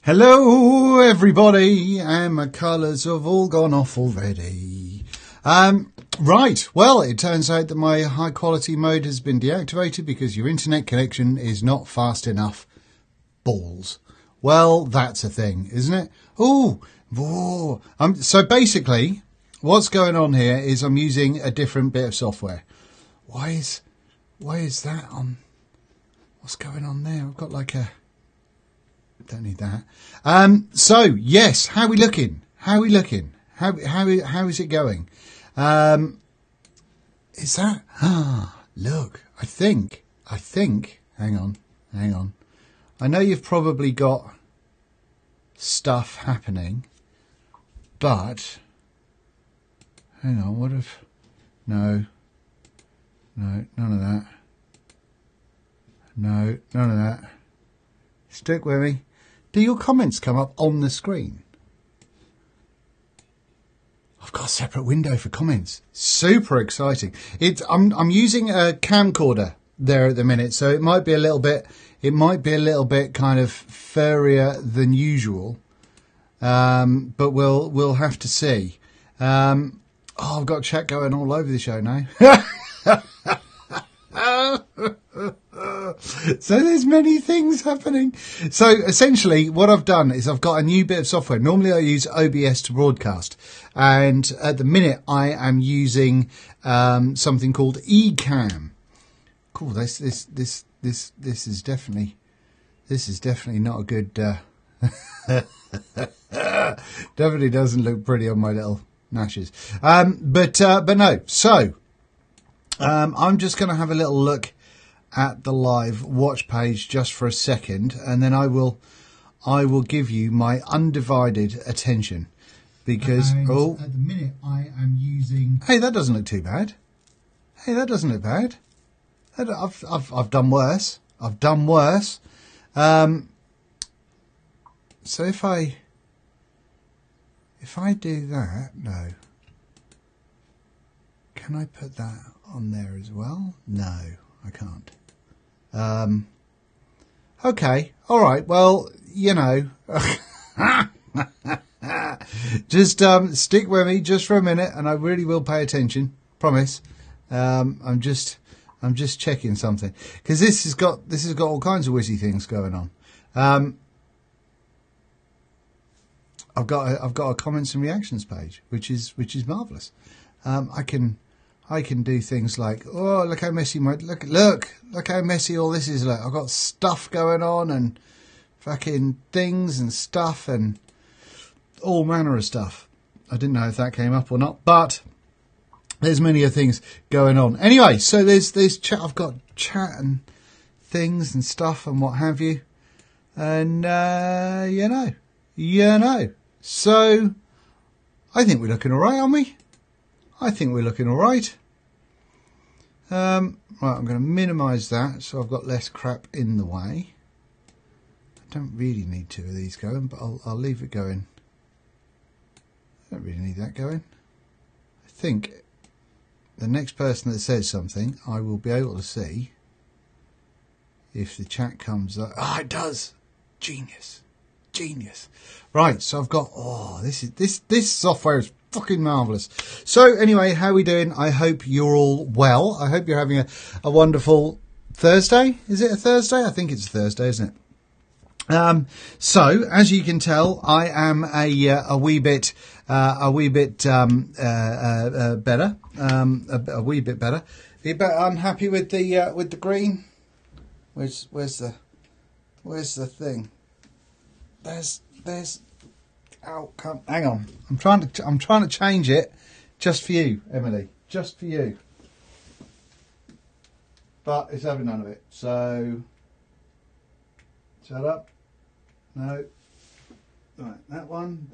Hello, everybody, and my colours have all gone off already. Right, well, it turns out that my high-quality mode has been deactivated because your internet connection is not fast enough. Balls. Well, that's a thing, isn't it? So basically, what's going on here is I'm using a different bit of software. Why is that on? What's going on there? I've got like a... Don't need that. So yes, how are we looking? How is it going? Is that? Look, I think. Hang on. I know you've probably got stuff happening, but hang on. What if? No, none of that. No, none of that. Stick with me. Do your comments come up on the screen? I've got a separate window for comments. Super exciting. I'm using a camcorder there at the minute, so it might be a little bit kind of furrier than usual. But we'll have to see. I've got chat going all over the show now. So there's many things happening. So essentially what I've done is I've got a new bit of software. Normally I use OBS to broadcast, and at the minute I am using something called Ecamm. Cool. This is definitely not a good definitely doesn't look pretty on my little nashes. But no. So I'm just going to have a little look at the live watch page just for a second, and then I will give you my undivided attention, because at the minute I am using... Hey, that doesn't look too bad. Hey, that doesn't look bad. I've done worse. So if I do that, no. Can I put that on there as well? No, I can't. Okay, all right. Well, you know, just stick with me just for a minute, and I really will pay attention. Promise. I'm just checking something, because this has got all kinds of whizzy things going on. I've got a comments and reactions page, which is marvelous. I can do things like, oh, look how messy look how messy all this is. Look, I've got stuff going on and fucking things and stuff and all manner of stuff. I didn't know if that came up or not, but there's many of things going on. Anyway, so there's chat. I've got chat and things and stuff and what have you, and you know. So I think we're looking all right, aren't we? I think we're looking all right. Right, I'm going to minimise that so I've got less crap in the way. I don't really need two of these going, but I'll leave it going. I don't really need that going. I think the next person that says something, I will be able to see if the chat comes up. Ah, it does. Genius. Right, so I've got, this software is fucking marvellous. So anyway, how are we doing? I hope you're all well. I hope you're having a wonderful Thursday. Is it a Thursday? I think it's a Thursday, isn't it? So as you can tell, I am a wee bit better, a wee bit better. But I'm happy with the green. Where's the thing? There's oh, hang on. I'm trying to change it just for you, Emily. Just for you. But it's having none of it. So shut up. No. Right, that one.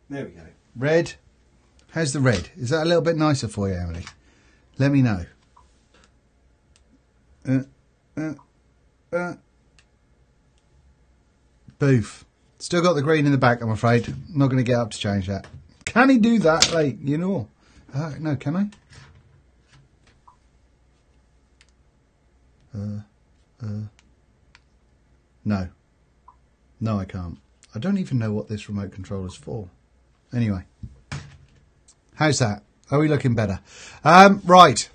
There we go. Red. How's the red? Is that a little bit nicer for you, Emily? Let me know. Boof. Still got the green in the back, I'm afraid. I'm not going to get up to change that. Can he do that? Like, you know. No, can I? No. No, I can't. I don't even know what this remote controller's for. Anyway. How's that? Are we looking better? Right.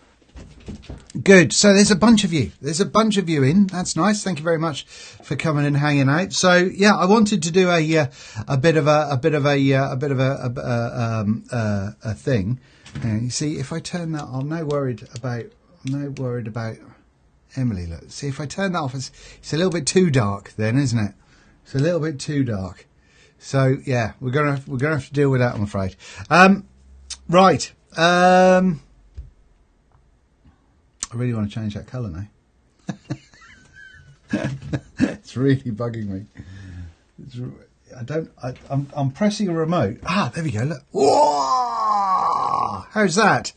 Good. So there's a bunch of you. There's a bunch of you in. That's nice. Thank you very much for coming and hanging out. So yeah, I wanted to do a bit of a thing. You see, if I turn that, I'm now worried about Emily. Look, see, if I turn that off, it's a little bit too dark. Then, isn't it? It's a little bit too dark. So yeah, we're gonna have to deal with that, I'm afraid. Right. I really want to change that colour now. It's really bugging me. I'm pressing a remote. Ah, there we go. Look. Whoa! How's that?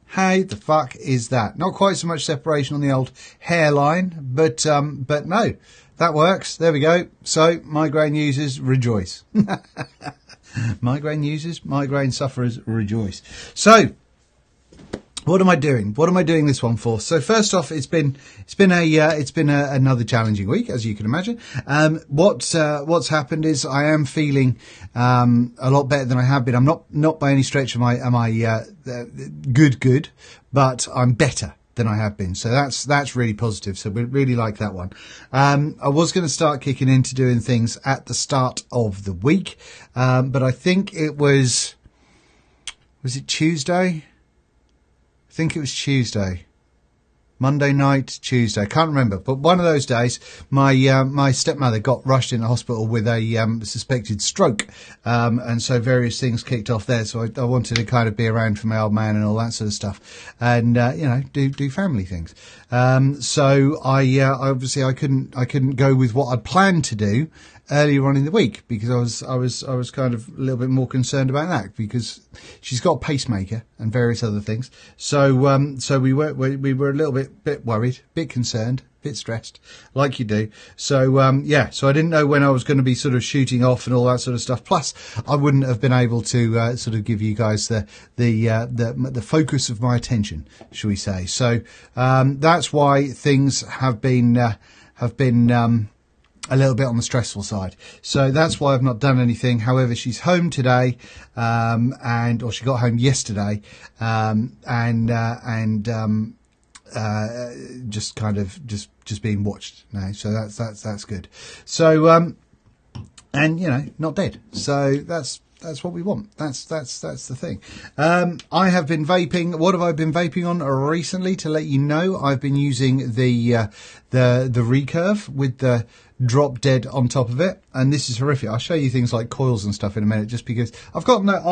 How the fuck is that? Not quite so much separation on the old hairline, but no, that works. There we go. So migraine users rejoice. Migraine users, migraine sufferers rejoice. So, what am I doing? What am I doing this one for? So first off, it's been another challenging week, as you can imagine. What's happened is I am feeling a lot better than I have been. I'm not by any stretch am I good, but I'm better than I have been. So that's really positive. So we really like that one. I was going to start kicking into doing things at the start of the week, but I think it was it Tuesday? I think it was Tuesday. Monday night, Tuesday, I can't remember, but one of those days, my stepmother got rushed into hospital with a suspected stroke, and so various things kicked off there. So I wanted to kind of be around for my old man and all that sort of stuff, and do family things. So I obviously I couldn't go with what I'd planned to do earlier on in the week, because I was kind of a little bit more concerned about that, because she's got a pacemaker and various other things. So we were a little bit worried, bit concerned, bit stressed, like you do. So so I didn't know when I was going to be sort of shooting off and all that sort of stuff. Plus, I wouldn't have been able to sort of give you guys the focus of my attention, shall we say? So that's why things have been a little bit on the stressful side. So that's why I've not done anything. However, she's home today, or she got home yesterday, just kind of just being watched now. So that's good. So, not dead. So that's what we want. That's the thing. I have been vaping. What have I been vaping on recently? To let you know, I've been using the Recurve with the Drop Dead on top of it, and this is horrific. I'll show you things like coils and stuff in a minute, just because I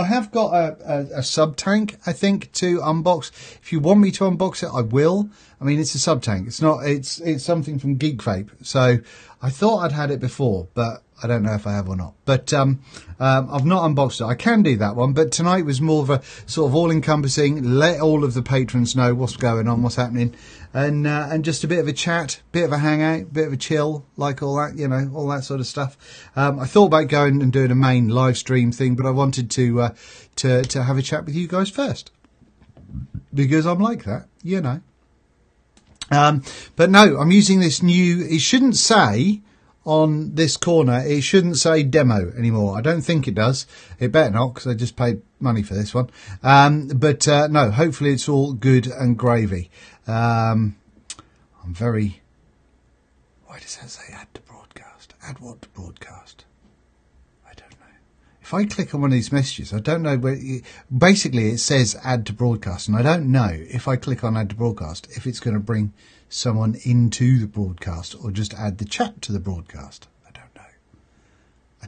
have got a sub tank, I think, to unbox. If you want me to unbox it, I will. I mean, it's a sub tank. It's something from Geek Vape. So I thought I'd had it before, but I don't know if I have or not. But I've not unboxed it. I can do that one, but tonight was more of a sort of all-encompassing, let all of the patrons know what's going on, what's happening, and just a bit of a chat, bit of a hangout, bit of a chill, like all that, all that sort of stuff. I thought about going and doing a main live stream thing, but I wanted to have a chat with you guys first, because I'm like that, But no, I'm using this new. It shouldn't say on this corner, it shouldn't say demo anymore. I don't think it does. It better not, because I just paid money for this one. But no, hopefully it's all good and gravy. I'm very... Why does that say add to broadcast? Add what to broadcast? I don't know. If I click on one of these messages, I don't know where... Basically, it says add to broadcast, and I don't know if I click on add to broadcast, if it's going to bring someone into the broadcast or just add the chat to the broadcast. I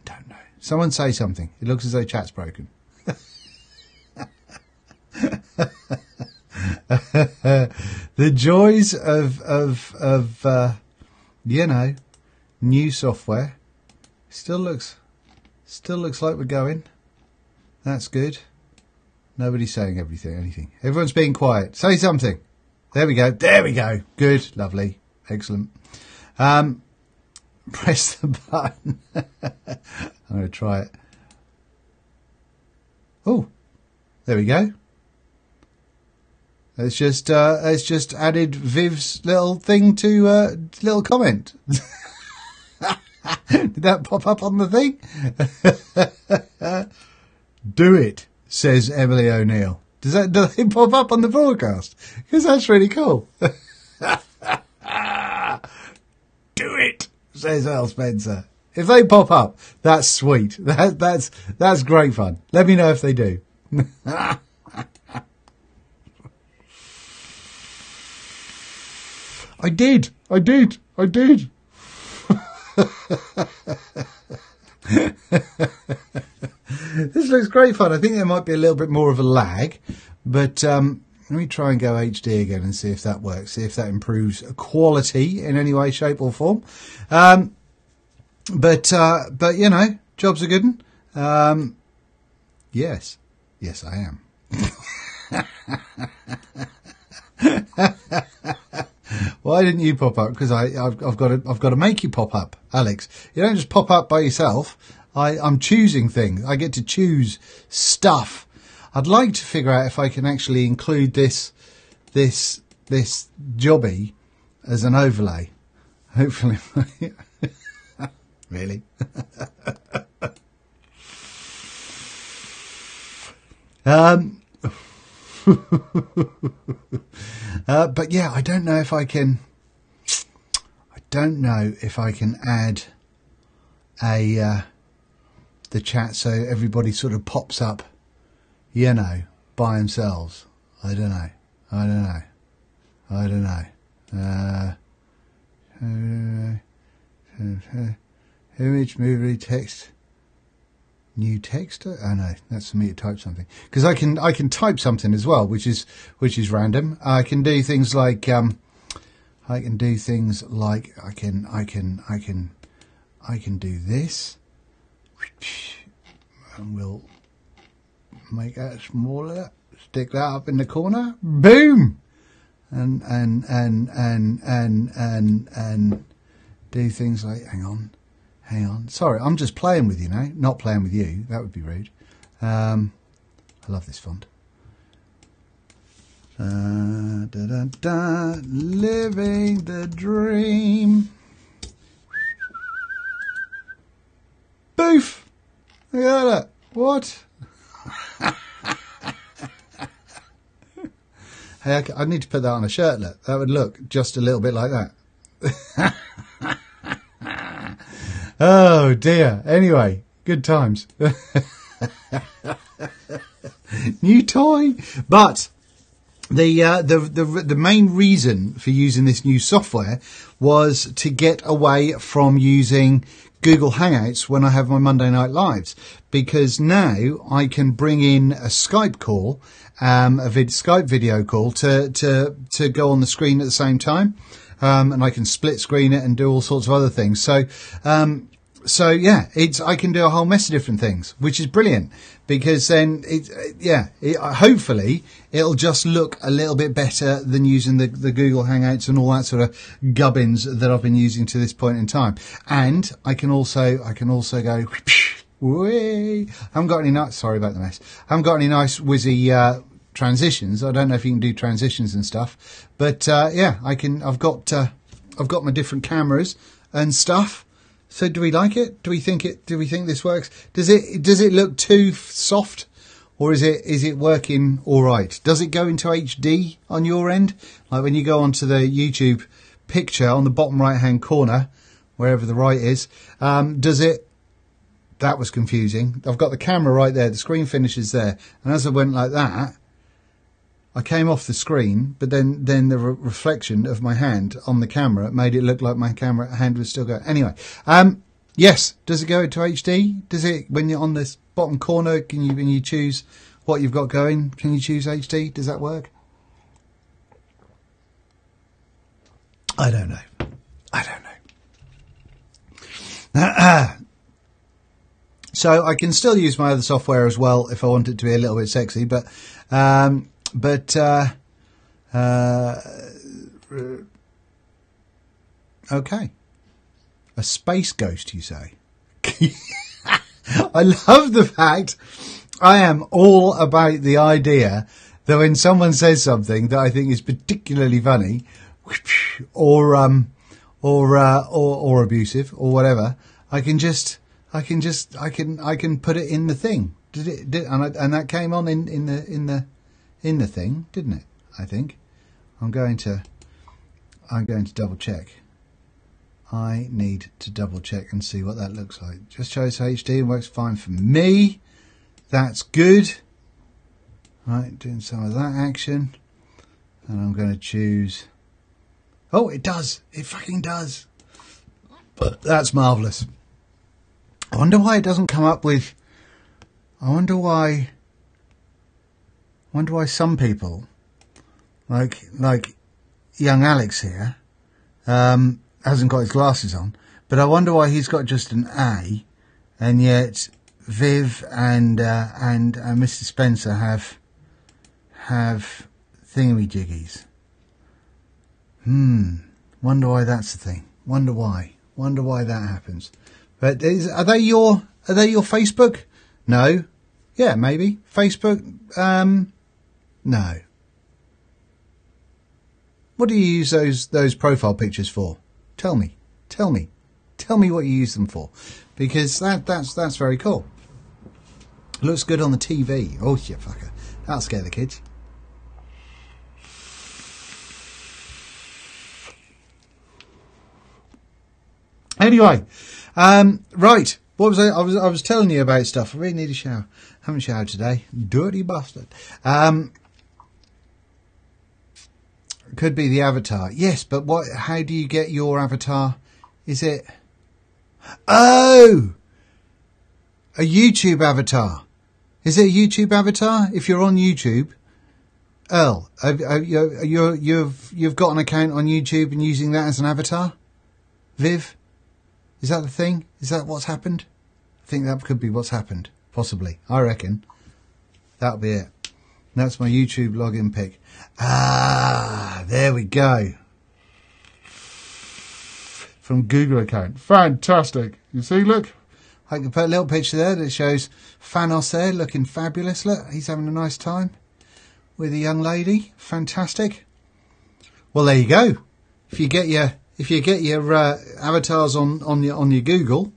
don't know. Someone say something. It looks as though chat's broken. The joys of new software. Still looks like we're going. That's good. Nobody's saying anything. Everyone's being quiet. Say something. There we go. Good. Lovely. Excellent. Press the button. I'm going to try it. Oh, there we go. It's just added Viv's little thing to little comment. Did that pop up on the thing? Do it, says Emily O'Neill. Do they pop up on the broadcast? Because that's really cool. Do it, says Earl Spencer. If they pop up, that's sweet. That's great fun. Let me know if they do. I did. This looks great fun. I think there might be a little bit more of a lag, but let me try and go HD again and see if that works, see if that improves quality in any way, shape or form. But you know, job's a good one. Yes, I am. Why didn't you pop up? Because I've got to make you pop up, Alex. You don't just pop up by yourself. I'm choosing things. I get to choose stuff. I'd like to figure out if I can actually include this jobby as an overlay. Hopefully. Really? But yeah, I don't know if I can add the chat so everybody sort of pops up, you know, by themselves. I don't know. Image, movie, text. New text? Oh no, that's for me to type something. Because I can type something as well, which is random. I can do things like I can do this, and we'll make that smaller. Stick that up in the corner. Boom, and do things like hang on. Sorry, I'm just playing with you now, not playing with you. That would be rude. I love this font. Living the dream. Boof! Look at that. What? Hey, I need to put that on a shirtlet. That would look just a little bit like that. Oh dear. Anyway, good times. New toy. But the main reason for using this new software was to get away from using Google Hangouts when I have my Monday Night Lives, because now I can bring in a Skype call, Skype video call to go on the screen at the same time. And I can split screen it and do all sorts of other things. So yeah, I can do a whole mess of different things, which is brilliant, because then hopefully it'll just look a little bit better than using the Google Hangouts and all that sort of gubbins that I've been using to this point in time. And I can also go, whee. I haven't got any nice whizzy, transitions. I don't know if you can do transitions and stuff, but yeah, I've got my different cameras and stuff. So do we like it? Do we think this works? Does it look too soft, or is it working all right? Does it go into HD on your end? Like when you go onto the YouTube picture on the bottom right hand corner, wherever the right is, does it? That was confusing. I've got the camera right there. The screen finishes there, and as I went like that, I came off the screen, but then the reflection of my hand on the camera made it look like my hand was still going. Anyway, yes. Does it go into HD? Does it, when you're on this bottom corner, when you choose what you've got going, can you choose HD? Does that work? I don't know. So I can still use my other software as well if I want it to be a little bit sexy, but okay. A space ghost, you say? I love the fact I am all about the idea that when someone says something that I think is particularly funny or abusive or whatever, I can put it in the thing. And that came on in the thing, didn't it? I think. I'm going to double check. I need to double check and see what that looks like. Just shows HD and works fine for me. That's good. Right, doing some of that action. And I'm going to choose... Oh, it does. It fucking does. But that's marvellous. I wonder why it doesn't come up with... I wonder why some people, like young Alex here, hasn't got his glasses on. But I wonder why he's got just an A, and yet Viv and Mr. Spencer have thingamajiggies. Wonder why that's the thing. Wonder why that happens. But are they your Facebook? No. Yeah, maybe. Facebook? No. What do you use those profile pictures for? Tell me what you use them for, because that's very cool. Looks good on the TV. Oh, you fucker. That'll scare the kids. Anyway, right. What was I was telling you about stuff. I really need a shower. Haven't showered today. Dirty bastard. Could be the avatar. Yes, but what? How do you get your avatar? Is it? Oh, a YouTube avatar. Is it a YouTube avatar? If you're on YouTube, Earl, you've got an account on YouTube and using that as an avatar. Viv, is that the thing? Is that what's happened? I think that could be what's happened. Possibly. I reckon. That'll be it. That's my YouTube login pic. Ah, there we go. From Google account. Fantastic. You see, look. I can put a little picture there that shows Thanos there looking fabulous. Look, he's having a nice time with a young lady. Fantastic. Well, there you go. If you get your avatars on your Google,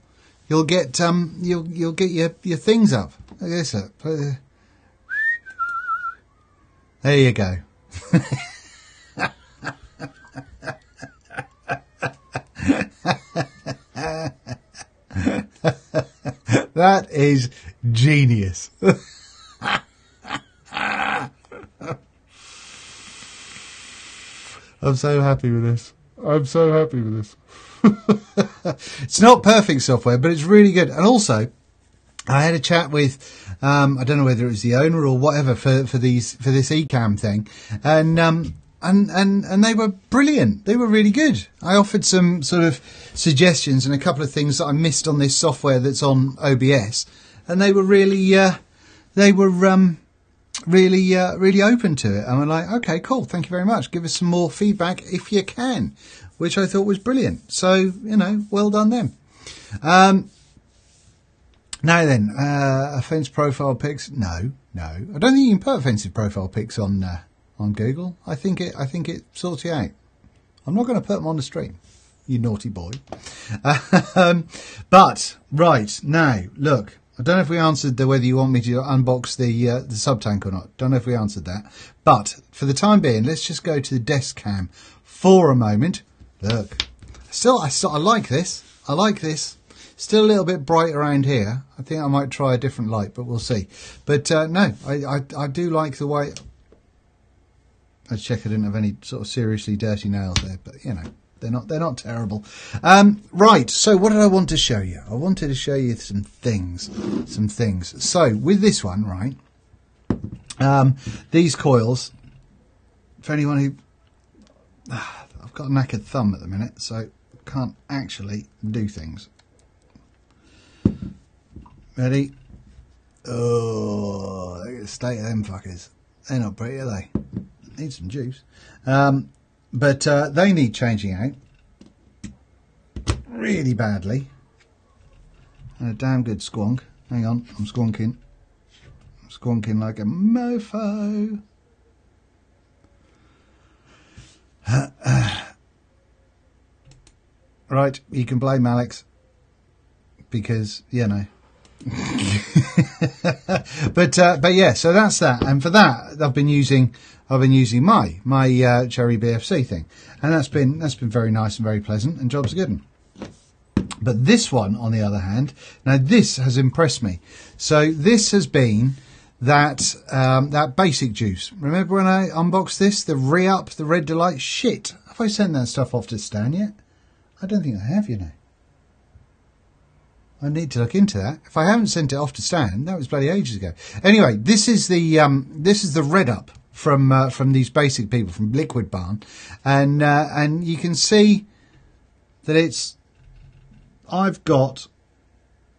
you'll get your things up. Look at this. There you go. That is genius. I'm so happy with this. It's not perfect software, but it's really good. And also, I had a chat with, I don't know whether it was the owner or whatever for this Ecamm thing, and they were brilliant. They were really good. I offered some sort of suggestions and a couple of things that I missed on this software that's on OBS, and they were really open to it. And we're like, okay, cool, thank you very much. Give us some more feedback if you can, which I thought was brilliant. So, well done them. Now then, offensive profile pics. No. I don't think you can put offensive profile pics on Google. I think it sorts you out. I'm not going to put them on the stream, you naughty boy. But right now, look. I don't know if we answered whether you want me to unbox the sub tank or not. Don't know if we answered that. But for the time being, let's just go to the desk cam for a moment. Look, I like this. I like this. Still a little bit bright around here. I think I might try a different light, but we'll see. But no, I do like the way. Let's check I didn't have any sort of seriously dirty nails there, but they're not terrible. Right, so what did I want to show you? I wanted to show you some things. So with this one, right, these coils, for anyone who, I've got a knackered thumb at the minute, so can't actually do things. Ready? Oh, look at the state of them fuckers. They're not pretty, are they? Need some juice. But they need changing out really badly. And a damn good squonk. Hang on, I'm squonking. I'm squonking like a mofo. Right, you can blame Alex. because, you know. but yeah, so that's that. And for that, I've been using my Cherry BFC thing, and that's been very nice and very pleasant, and job's a good one. But this one, on the other hand, now this has impressed me. So this has been that basic juice. Remember when I unboxed this, the Re-Up, the Red Delight? Shit, have I sent that stuff off to Stan yet? I don't think I have, you know. I need to look into that. If I haven't sent it off to Stan, that was bloody ages ago. Anyway, this is the Red Up from these basic people from Liquid Barn, and you can see that I've got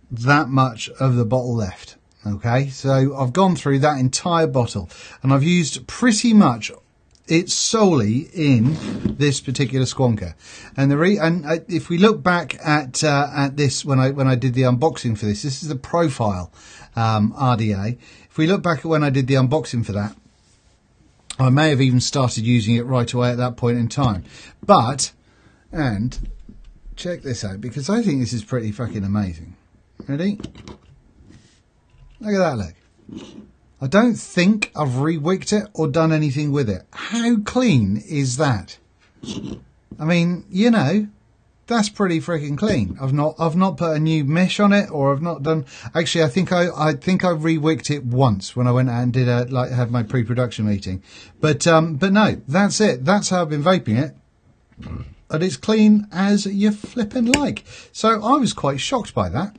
that much of the bottle left. Okay, so I've gone through that entire bottle, and I've used pretty much it solely in this particular squonker. And if we look back at this when I did the unboxing for this is the Profile RDA. If we look back at when I did the unboxing for that, I may have even started using it right away at that point in time. And check this out, because I think this is pretty fucking amazing. Ready? Look at that, look. I don't think I've re-wicked it or done anything with it. How clean is that? I mean, you know, that's pretty freaking clean. I've not put a new mesh on it, or I've not done. Actually, I think I re-wicked it once when I went out and did had my pre-production meeting. But no, that's it. That's how I've been vaping it, and it's clean as you flippin' like. So I was quite shocked by that.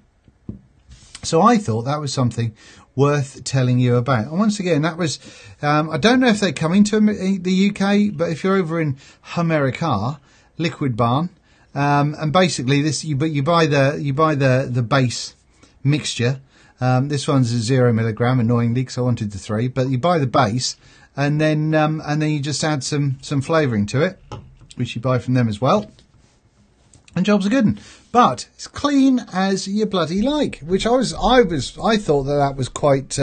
So I thought that was something worth telling you about. And once again, that was, I don't know if they come into the UK, but if you're over in America, Liquid Barn, and basically this, you buy the base mixture. This one's a 0 milligram, annoyingly, because I wanted the 3, but you buy the base, and then you just add some flavouring to it, which you buy from them as well. And job's a good one. But it's clean as you bloody like, which I thought that was quite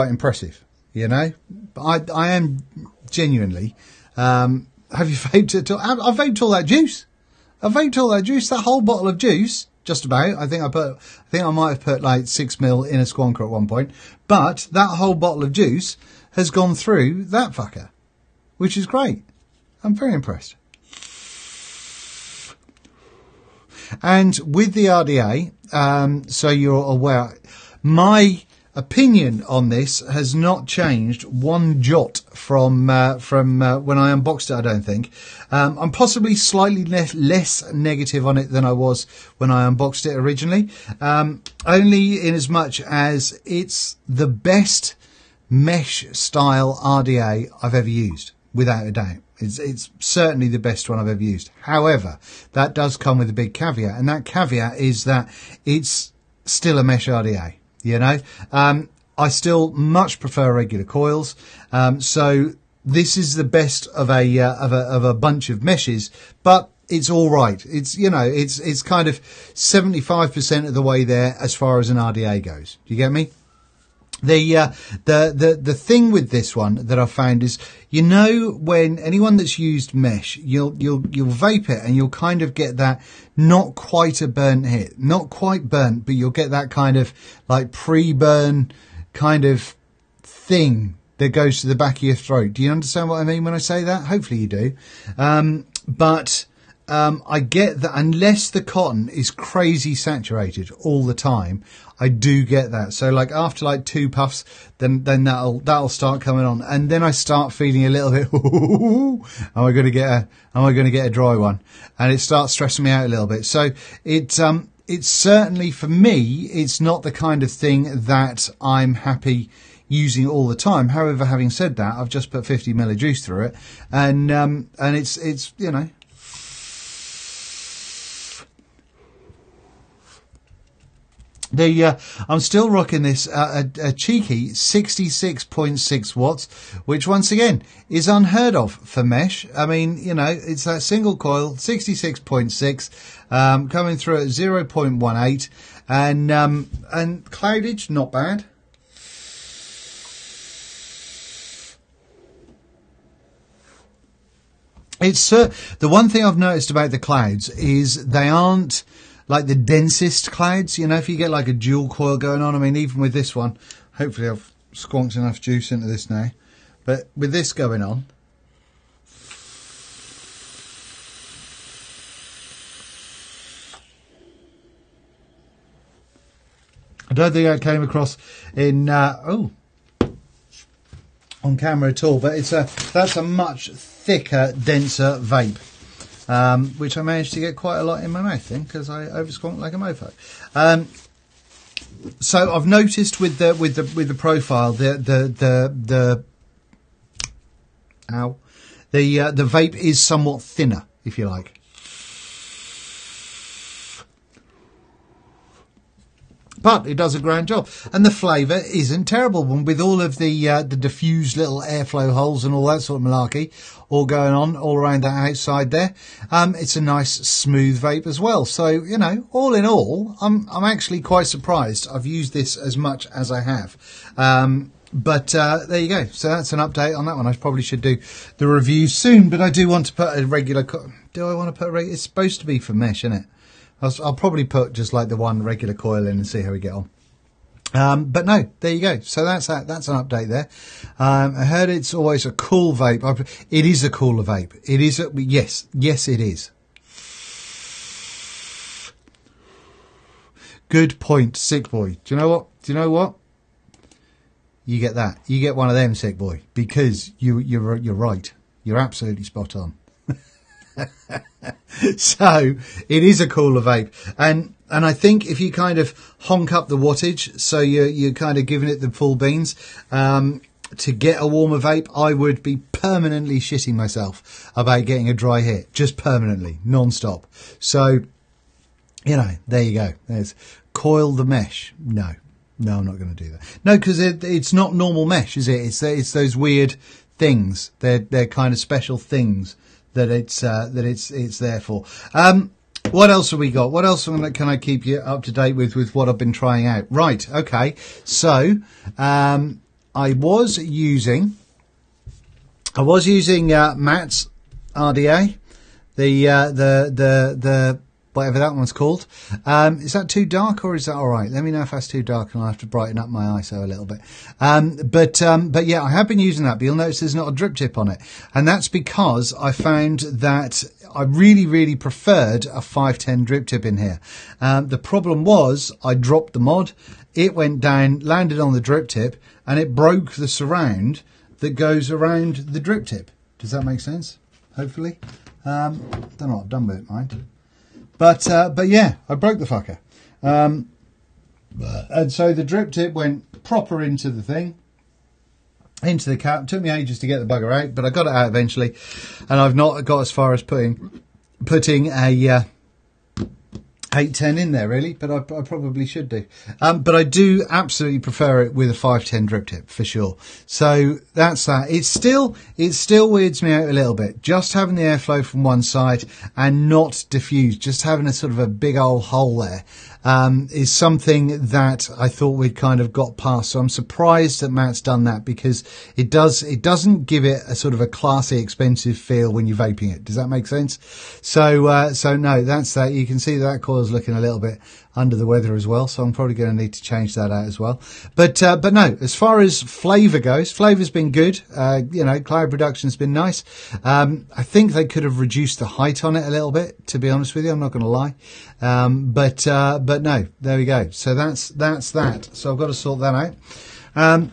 impressive, you know. But I am genuinely. Have you vaped it? I've vaped all that juice. That whole bottle of juice, just about. I think I might have put like 6 ml in a squonker at one point, but that whole bottle of juice has gone through that fucker, which is great. I'm very impressed. And with the RDA, so you're aware, my opinion on this has not changed one jot from when I unboxed it, I don't think. I'm possibly slightly less negative on it than I was when I unboxed it originally, only in as much as it's the best mesh style RDA I've ever used, without a doubt. It's certainly the best one I've ever used. However, that does come with a big caveat, and that caveat is that it's still a mesh RDA. You know, I still much prefer regular coils. So this is the best of a bunch of meshes, but it's all right. It's, you know, it's kind of 75% of the way there as far as an RDA goes. Do you get me? The thing with this one that I found is, you know, when anyone that's used mesh, you'll vape it and you'll kind of get that not quite a burnt hit, not quite burnt, but you'll get that kind of like pre-burn kind of thing that goes to the back of your throat. Do you understand what I mean when I say that? Hopefully you do. I get that unless the cotton is crazy saturated all the time, I do get that. So like after like 2 puffs, then that'll start coming on, and then I start feeling a little bit. Am I going to get a dry one? And it starts stressing me out a little bit. So it's certainly, for me, it's not the kind of thing that I'm happy using all the time. However, having said that, I've just put 50 ml of juice through it, and it's you know. I'm still rocking this a cheeky 66.6 watts, which once again is unheard of for mesh. I mean, you know, it's that single coil 66.6 coming through at 0.18, and cloudage not bad. It's the one thing I've noticed about the clouds is they aren't like the densest clouds. You know, if you get like a dual coil going on. I mean, even with this one, hopefully I've squonked enough juice into this now. But with this going on, I don't think I came across in on camera at all, but that's a much thicker, denser vape, which I managed to get quite a lot in my mouth in because I oversquonked like a mofo. So I've noticed with the profile the vape is somewhat thinner, if you like. But it does a grand job, and the flavour isn't terrible. With all of the diffused little airflow holes and all that sort of malarkey all going on all around that outside there, it's a nice smooth vape as well. So, you know, all in all, I'm actually quite surprised I've used this as much as I have. But there you go. So that's an update on that one. I probably should do the review soon, but I do want to put a regular. Do I want to put a regular? It's supposed to be for mesh, isn't it? I'll probably put just like the one regular coil in and see how we get on. But no, there you go. So that's that. That's an update there. I heard it's always a cool vape. It is a cooler vape. It is. Yes, it is. Good point, sick boy. Do you know what? You get that. You get one of them, sick boy, because you're right. You're absolutely spot on. So it is a cooler vape, and I think if you kind of honk up the wattage, so you're kind of giving it the full beans, to get a warmer vape, I would be permanently shitting myself about getting a dry hit, just permanently, non-stop. So, you know, there you go. There's coil the mesh. No, I'm not going to do that. No, because it's not normal mesh, is it? It's those weird things. They're kind of special things that it's there for. What else have we got? What else can I keep you up to date with what I've been trying out? Right, okay. So I was using Matt's RDA, the whatever that one's called. Is that too dark or is that all right? Let me know if that's too dark and I'll have to brighten up my ISO a little bit. But yeah, I have been using that, but you'll notice there's not a drip tip on it. And that's because I found that I really, really preferred a 510 drip tip in here. The problem was I dropped the mod, it went down, landed on the drip tip, and it broke the surround that goes around the drip tip. Does that make sense? Hopefully. Don't know what I've done with it, mind. But yeah, I broke the fucker. And so the drip tip went proper into the thing, into the cap. It took me ages to get the bugger out, but I got it out eventually. And I've not got as far as putting a 810 in there, really, but I probably should do. But I do absolutely prefer it with a 510 drip tip, for sure. So that's that. It still weirds me out a little bit. Just having the airflow from one side and not diffused, just having a sort of a big old hole there, is something that I thought we'd kind of got past. So I'm surprised that Matt's done that, because it doesn't give it a sort of a classy, expensive feel when you're vaping it. Does that make sense? So no, that's that. You can see that coil's looking a little bit under the weather as well, so I'm probably going to need to change that out as well. But no, as far as flavour goes, flavour's been good. Cloud production's been nice. I think they could have reduced the height on it a little bit, to be honest with you. I'm not going to lie. But no, there we go. So that's that. So I've got to sort that out.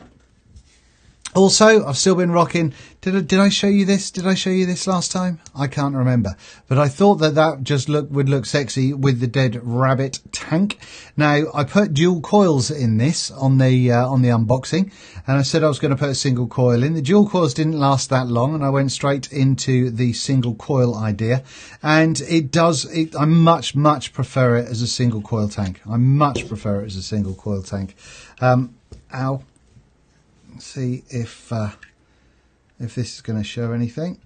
Also, I've still been rocking. Did I show you this? Did I show you this last time? I can't remember. But I thought that just would look sexy with the Dead Rabbit tank. Now, I put dual coils in this on the unboxing, and I said I was going to put a single coil in. The dual coils didn't last that long, and I went straight into the single coil idea. And I much prefer it as a single coil tank. I much prefer it as a single coil tank. Ow. See if this is going to show anything.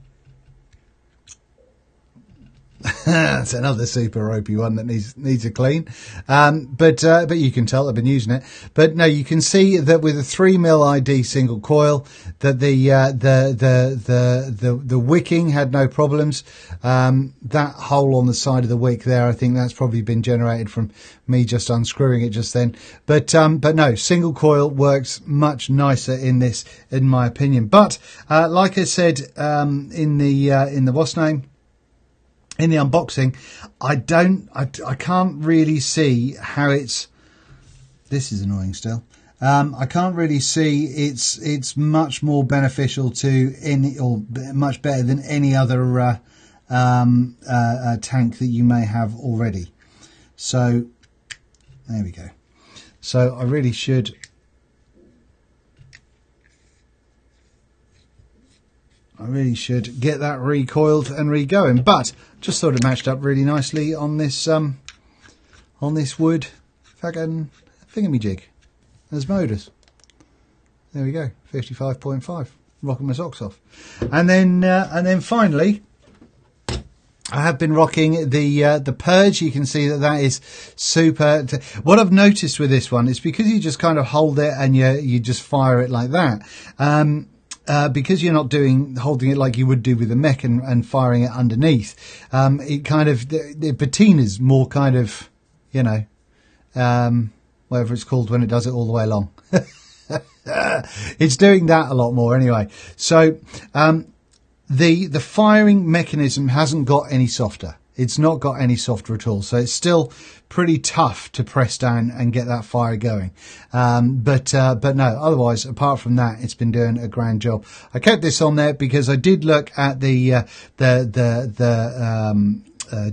That's another super ropey one that needs a clean. But you can tell I've been using it. But no, you can see that with a 3mm ID single coil, that the wicking had no problems. That hole on the side of the wick there, I think that's probably been generated from me just unscrewing it just then. But no, single coil works much nicer in this, in my opinion. But like I said in the what's name. In the unboxing, I can't really see how it's. This is annoying still. I can't really see it's much more beneficial to any, or much better than any other tank that you may have already. So there we go. So I really should. Get that recoiled and re-going, but just thought it matched up really nicely on this wood fucking thingamajig. There's motors. There we go, 55.5. Rocking my socks off, and then finally, I have been rocking the Purge. You can see that is super. What I've noticed with this one is because you just kind of hold it and you just fire it like that. Because you're not holding it like you would do with the mech and firing it underneath, it kind of, the patina's more kind of, whatever it's called when it does it all the way along. It's doing that a lot more anyway. So, the firing mechanism hasn't got any softer. It's not got any softer at all. So it's still pretty tough to press down and get that fire going. But no, otherwise, apart from that, it's been doing a grand job. I kept this on there because I did look at the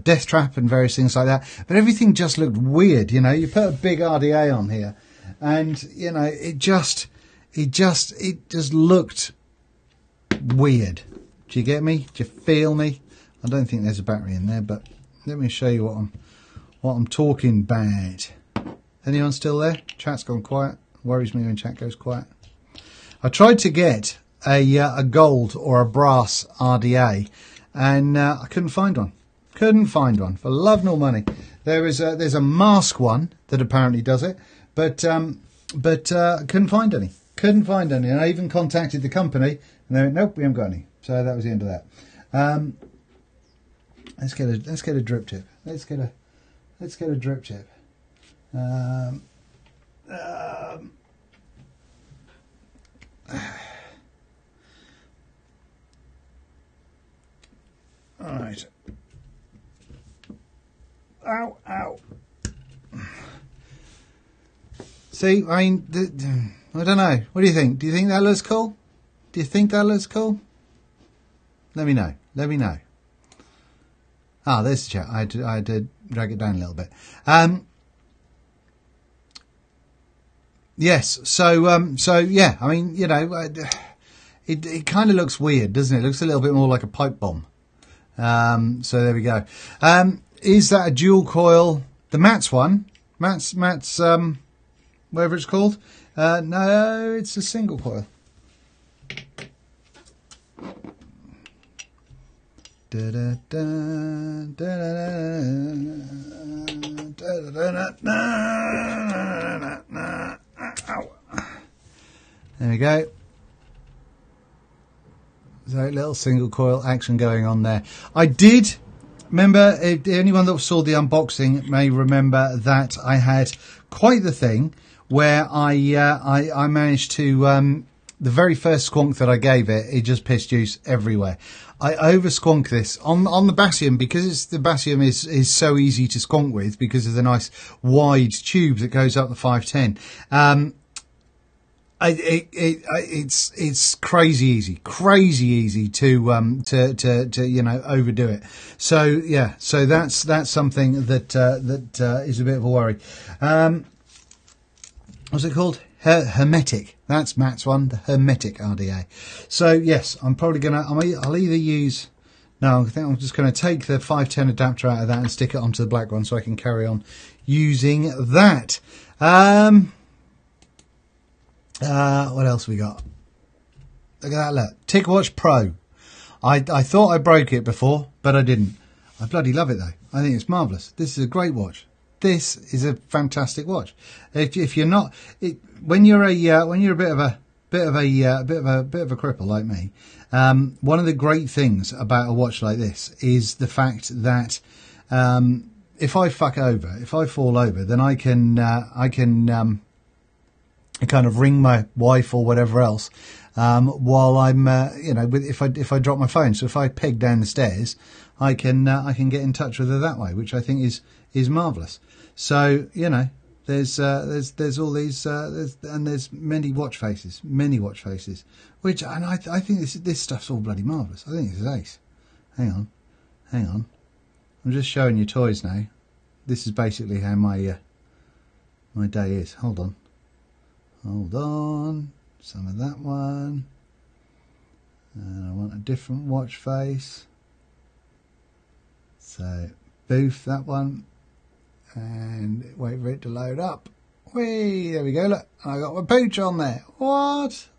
death trap and various things like that, but everything just looked weird. You put a big RDA on here and, it just looked weird. Do you get me? Do you feel me? I don't think there's a battery in there, but let me show you what I'm talking about. Anyone still there? Chat's gone quiet. Worries me when chat goes quiet. I tried to get a gold or a brass RDA, and I couldn't find one. Couldn't find one for love nor money. There's a mask one that apparently does it, but I couldn't find any. Couldn't find any, and I even contacted the company, and they went, "Nope, we haven't got any." So that was the end of that. Let's get a drip tip. Let's get a drip tip. All right. Ow, ow. See, I mean, I don't know. What do you think? Do you think that looks cool? Do you think that looks cool? Let me know. Let me know. Ah, there's the chat. I had to drag it down a little bit. Yes. So yeah. I mean, it kind of looks weird, doesn't it? It looks a little bit more like a pipe bomb. So there we go. Is that a dual coil? The Mats one, Mats, whatever it's called. No, it's a single coil. There we go. So little single coil action going on there. I did remember, anyone that saw the unboxing may remember that I had quite the thing where I managed to, the very first squonk that I gave it just pissed juice everywhere. I over squonked this on the Basium because the Basium is so easy to squonk with because of the nice wide tube that goes up the 510. It's crazy easy to overdo it. So yeah, so that's something that is a bit of a worry. What's it called? Hermetic. That's Matt's one, the Hermetic RDA. So yes, I'm probably I'll either use. No, I think I'm just going to take the 510 adapter out of that and stick it onto the black one so I can carry on using that. What else we got? Look at that, look. TicWatch Pro. I thought I broke it before, but I didn't. I bloody love it though. I think it's marvellous. This is a great watch. This is a fantastic watch. If you're not, when you're a bit of a cripple like me, one of the great things about a watch like this is the fact that if I fuck over, if I fall over, then I can kind of ring my wife or whatever else while I'm if I drop my phone. So if I peg down the stairs, I can get in touch with her that way, which I think is marvellous. So there's all these there's many watch faces, which, and I think this stuff's all bloody marvellous. I think this is ace. Hang on, I'm just showing you toys now. This is basically how my day is. Hold on, some of that one, and I want a different watch face. So boof that one, and wait for it to load up. Whee, there we go, look, I got my pooch on there. What?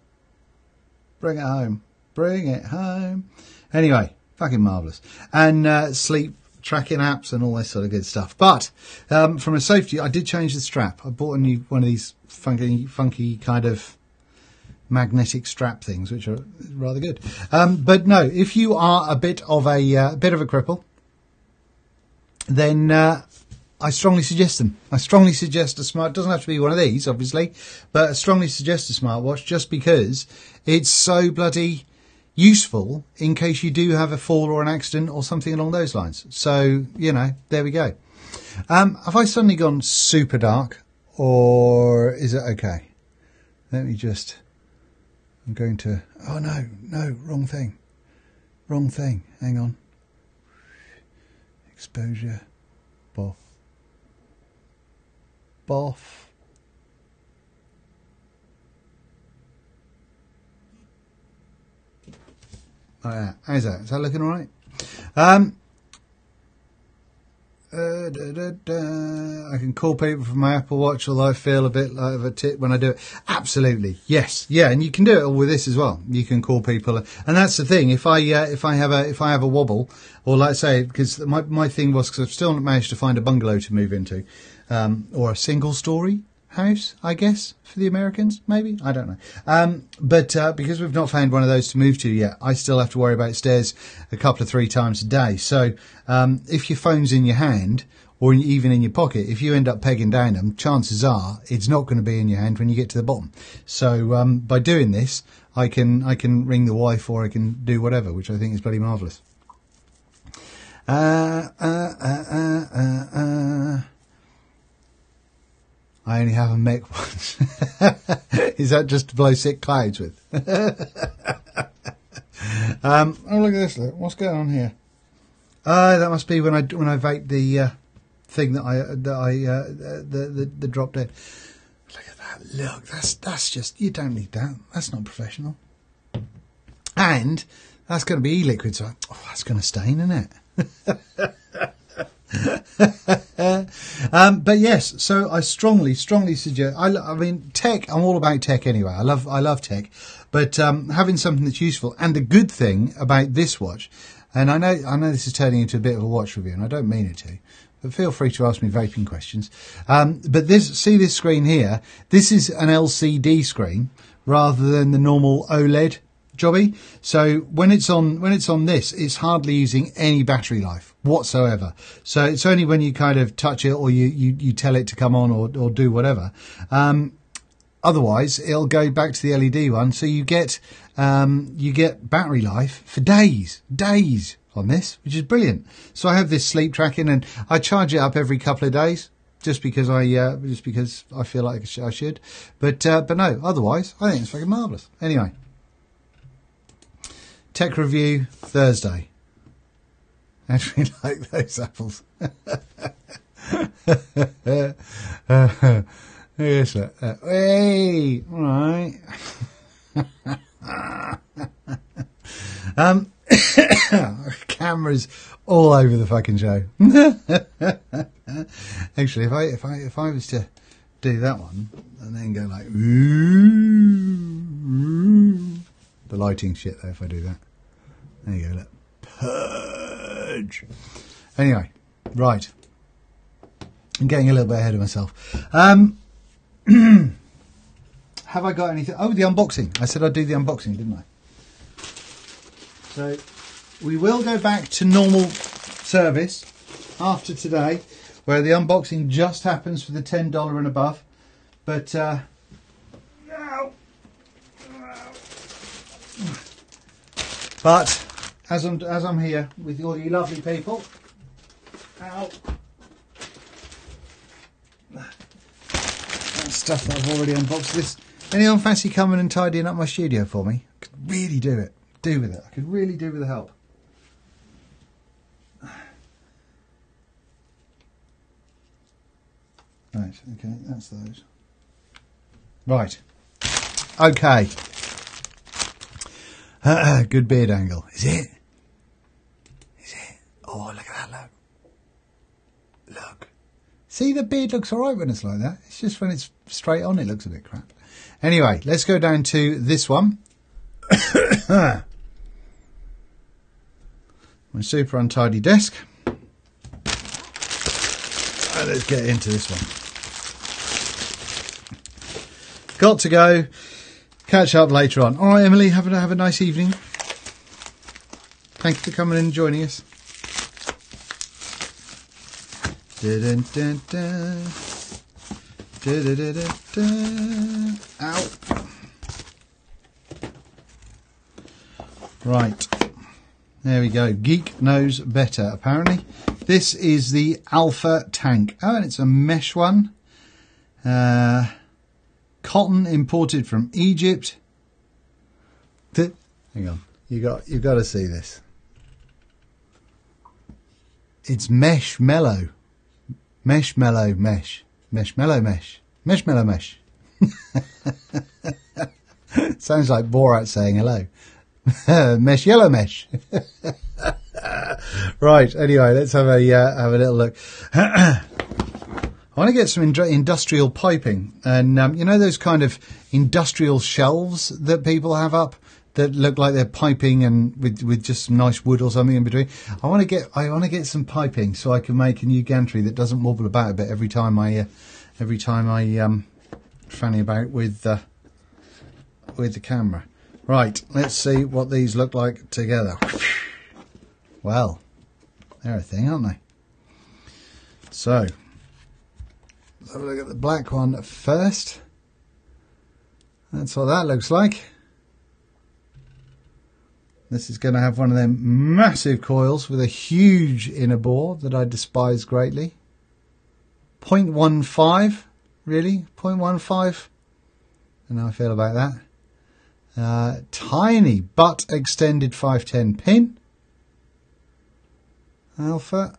Bring it home. Anyway, fucking marvellous. And sleep tracking apps and all this sort of good stuff. But from a safety, I did change the strap. I bought a new one of these funky kind of magnetic strap things, which are rather good. But no, if you are a bit of a cripple, then I strongly suggest them. I strongly suggest a smart. It doesn't have to be one of these, obviously, but I strongly suggest a smartwatch just because it's so bloody useful in case you do have a fall or an accident or something along those lines. So there we go. Have I suddenly gone super dark, or is it okay? Let me just. I'm going to. Oh no, wrong thing. Hang on. Exposure. Boff. Oh yeah, how's that? Is that looking all right? I can call people from my Apple Watch, although I feel a bit like of a tit when I do it. Absolutely, yes, yeah, and you can do it all with this as well. You can call people, and that's the thing. If I have a wobble, or like I say, because my thing was, because I've still not managed to find a bungalow to move into, or a single story house, I guess, for the Americans, maybe, I don't know. But because we've not found one of those to move to yet, I still have to worry about stairs a couple of 3 times a day. So if your phone's in your hand, or even in your pocket, if you end up pegging down them, chances are it's not going to be in your hand when you get to the bottom. So by doing this, I can ring the wife, or I can do whatever, which I think is bloody marvellous. I only have a mech once. Is that just to blow sick clouds with? Oh, look at this. Look. What's going on here? That must be when I vape the thing that dropped in. Look at that. Look, that's just, you don't need that. That's not professional. And that's going to be e-liquid, so that's going to stain, isn't it? But yes, so I strongly suggest. I mean, tech. I'm all about tech anyway. I love tech, but having something that's useful. And the good thing about this watch, and I know this is turning into a bit of a watch review, and I don't mean it to, but feel free to ask me vaping questions. But this screen here. This is an LCD screen rather than the normal OLED jobby. So when it's on this, it's hardly using any battery life whatsoever. So it's only when you kind of touch it, or you tell it to come on, or do whatever. Otherwise, it'll go back to the LED one. So you get battery life for days on this, which is brilliant. So I have this sleep tracking, and I charge it up every couple of days. Just because I feel like I should, but no. Otherwise, I think it's fucking marvellous. Anyway, tech review Thursday. I actually like those apples. Yes, hey, all right. Cameras all over the fucking show. Actually, if I was to do that one and then go like, ooh, the lighting shit though. If I do that, there you go. Look. Purge. Anyway, right. I'm getting a little bit ahead of myself. Have I got anything? Oh, the unboxing. I said I'd do the unboxing, didn't I? So we will go back to normal service after today, where the unboxing just happens for the $10 and above. But as I'm here with all you lovely people, that stuff that I've already unboxed. This, anyone fancy coming and tidying up my studio for me? I could really do with it. I could really do with the help. Right, okay, that's those. Right, okay. Good beard angle. Is it? Oh, look at that, look. See, the beard looks alright when it's like that. It's just when it's straight on it looks a bit crap. Anyway, let's go down to this one. My super untidy desk. Right, let's get into this one. Got to go. Catch up later on. All right, Emily, have a nice evening. Thank you for coming in and joining us. Dun, dun, dun. Dun, dun, dun, dun. Ow. Right. There we go. Geek knows better, apparently. This is the Alpha tank. Oh, and it's a mesh one. Cotton imported from Egypt. Hang on, you've got to see this. It's mesh mellow, mesh mellow mesh, mesh mellow mesh, mesh mellow mesh. Sounds like Borat saying hello. Mesh yellow mesh. Right. Anyway, let's have a little look. I want to get some industrial piping, and you know those kind of industrial shelves that people have up that look like they're piping and with just some nice wood or something in between. I want to get some piping so I can make a new gantry that doesn't wobble about a bit every time I fanny about with the camera. Right, let's see what these look like together. Well, they're a thing, aren't they? So. Let's have a look at the black one first. That's what that looks like. This is going to have one of them massive coils with a huge inner bore that I despise greatly. 0.15, really? 0.15? I don't know how I feel about that. Tiny but extended 510 pin. Alpha.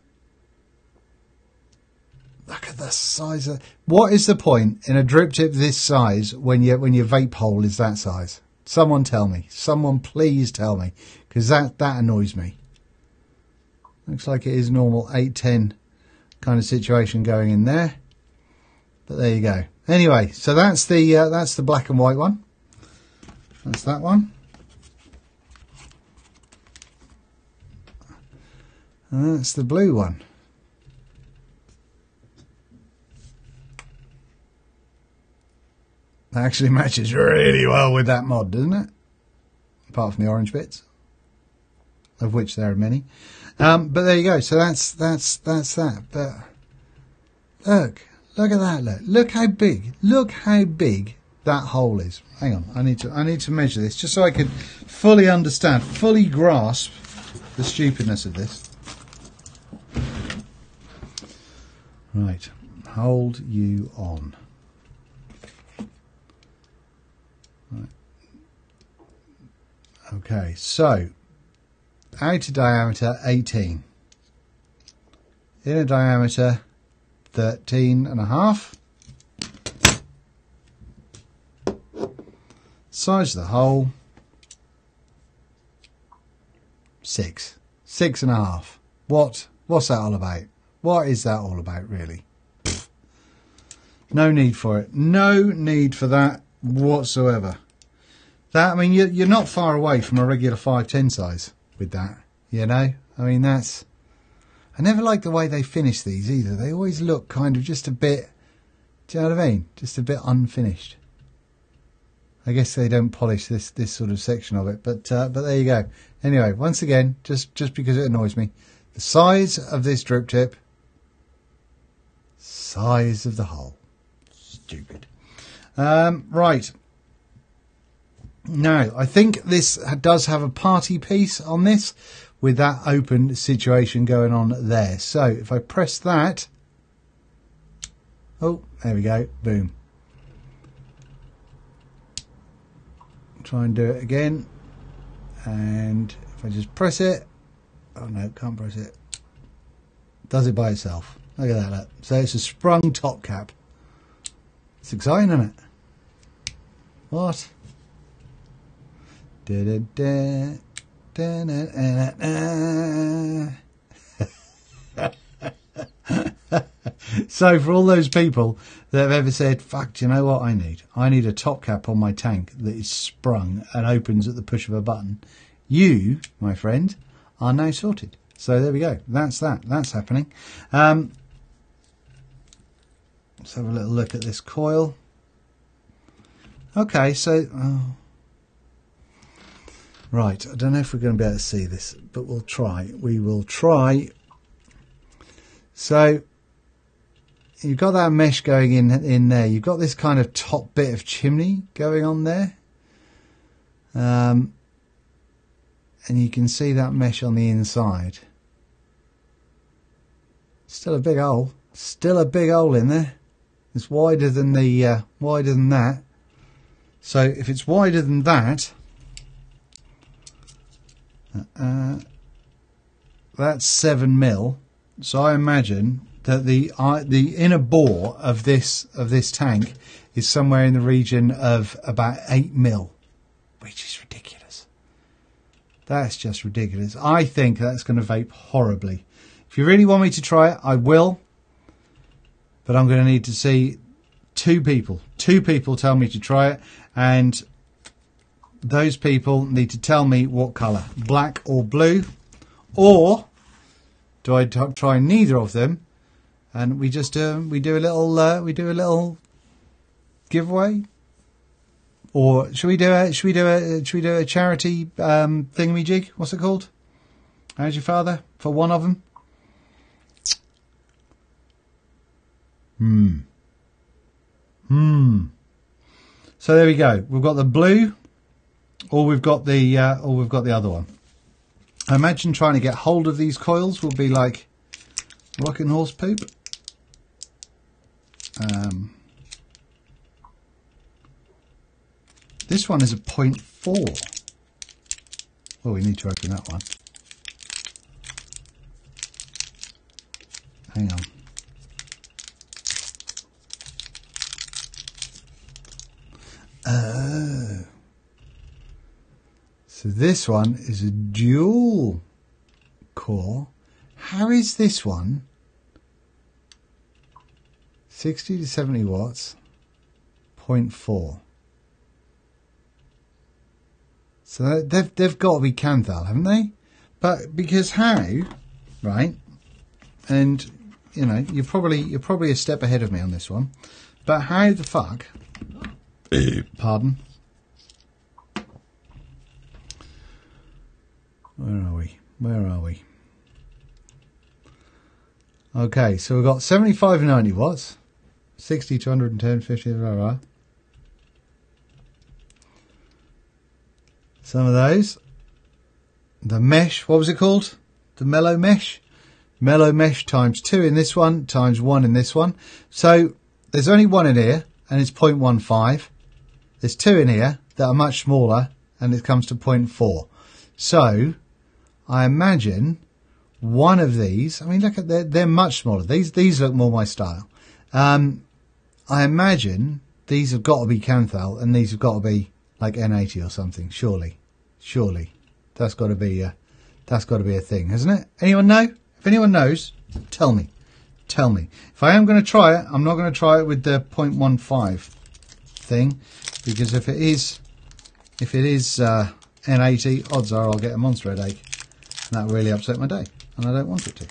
Look at the size of... What is the point in a drip tip this size when your vape hole is that size? Someone tell me. Someone please tell me. Because that annoys me. Looks like it is normal 810 kind of situation going in there. But there you go. Anyway, so that's the black and white one. That's that one. And that's the blue one. That actually matches really well with that mod, doesn't it? Apart from the orange bits, of which there are many. But there you go. So that's that. But look at that. Look how big that hole is. Hang on, I need to measure this just so I can fully understand, fully grasp the stupidness of this. Right, hold you on. Right. Okay, so outer diameter 18, inner diameter 13.5, size of the hole 6.5. What's that all about? What is that all about, really? Pfft. No need for it. No need for that whatsoever. That, I mean, you're not far away from a regular 510 size with that, you know? I mean, that's... I never like the way they finish these either. They always look kind of just a bit, do you know what I mean? Just a bit unfinished. I guess they don't polish this sort of section of it, but there you go. Anyway, once again, just because it annoys me, the size of this drip tip, size of the hole. Stupid. Right. Now, I think this does have a party piece on this with that open situation going on there. So if I press that, oh, there we go, boom. Try and do it again, and if I just press it, oh no, can't press it, does it by itself. Look at that, look. So it's a sprung top cap. It's exciting, isn't it? What? Da, da, da, da, da, da, da. So for all those people that have ever said, fuck, do you know what I need? I need a top cap on my tank that is sprung and opens at the push of a button. You, my friend, are now sorted. So there we go. That's that. That's happening. Let's have a little look at this coil. Okay, so... right, I don't know if we're going to be able to see this, but we'll try. We will try. So... you've got that mesh going in there. You've got this kind of top bit of chimney going on there. And you can see that mesh on the inside. Still a big hole. Still a big hole in there. It's wider than the wider than that. So if it's wider than that, that's 7 mil. So I imagine that the inner bore of this tank is somewhere in the region of about 8 mil, which is ridiculous. That's just ridiculous. I think that's going to vape horribly. If you really want me to try it, I will. But I'm going to need to see two people tell me to try it, and those people need to tell me what colour, black or blue, or do I try neither of them? And we just we do a little giveaway, or should we do a charity thingamajig? What's it called? How's your father for one of them? So there we go. We've got the blue, or we've got the other one. I imagine trying to get hold of these coils will be like rocking horse poop. This one is a 0.4. Oh, we need to open that one. Hang on. Oh. So this one is a dual core. How is this one 60 to 70 watts, 0.4? So they've got to be Kanthal, haven't they? But because how, right? And you know, you're probably a step ahead of me on this one. But how the fuck? Pardon. Where are we? Where are we? Okay, so we've got 75 and 90 watts, 60 to 110, 50, blah, blah. Some of those. The mesh, what was it called? The mellow mesh? Mellow mesh times 2 in this one, times 1 in this one. So there's only one in here, and it's 0.15. There's 2 in here that are much smaller, and it comes to 0.4. So I imagine one of these, I mean, look at they're much smaller. These look more my style. I imagine these have got to be Kanthal, and these have got to be like N80 or something. Surely, that's got to be a thing, hasn't it? Anyone know? If anyone knows, tell me. If I am going to try it, I'm not going to try it with the 0.15 thing, because if it is N80, odds are I'll get a monster headache, and that will really upset my day, and I don't want it to.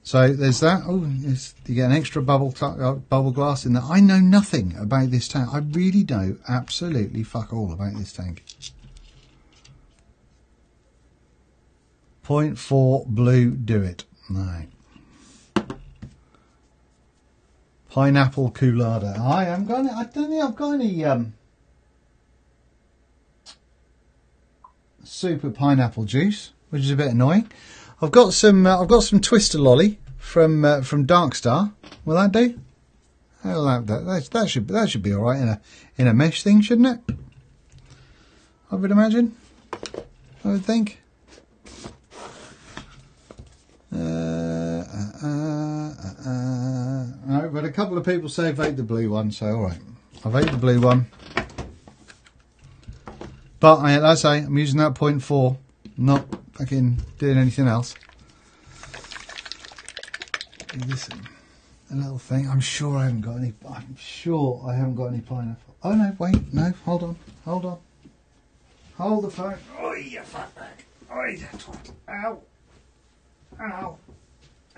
So there's that. Oh, you get an extra bubble glass in there. I know nothing about this tank. I really know absolutely fuck all about this tank. 0.4 blue, do it. No. Pineapple Coolada. I haven't got any. I don't think I've got any super pineapple juice, which is a bit annoying. I've got some Twister Lolly from Darkstar. Will that do? That should be all right in a mesh thing, shouldn't it? I would imagine. I would think. No, but a couple of people say vote the blue one, so all right. I vote the blue one. But like I say, I'm using that 0.4, not fucking doing anything else. This a little thing. I'm sure I haven't got any. I'm sure I haven't got any pineapple. Oh no, wait, no, hold on. Hold the phone. Oh, you fatback. Oh, that's what. Ow. Ow.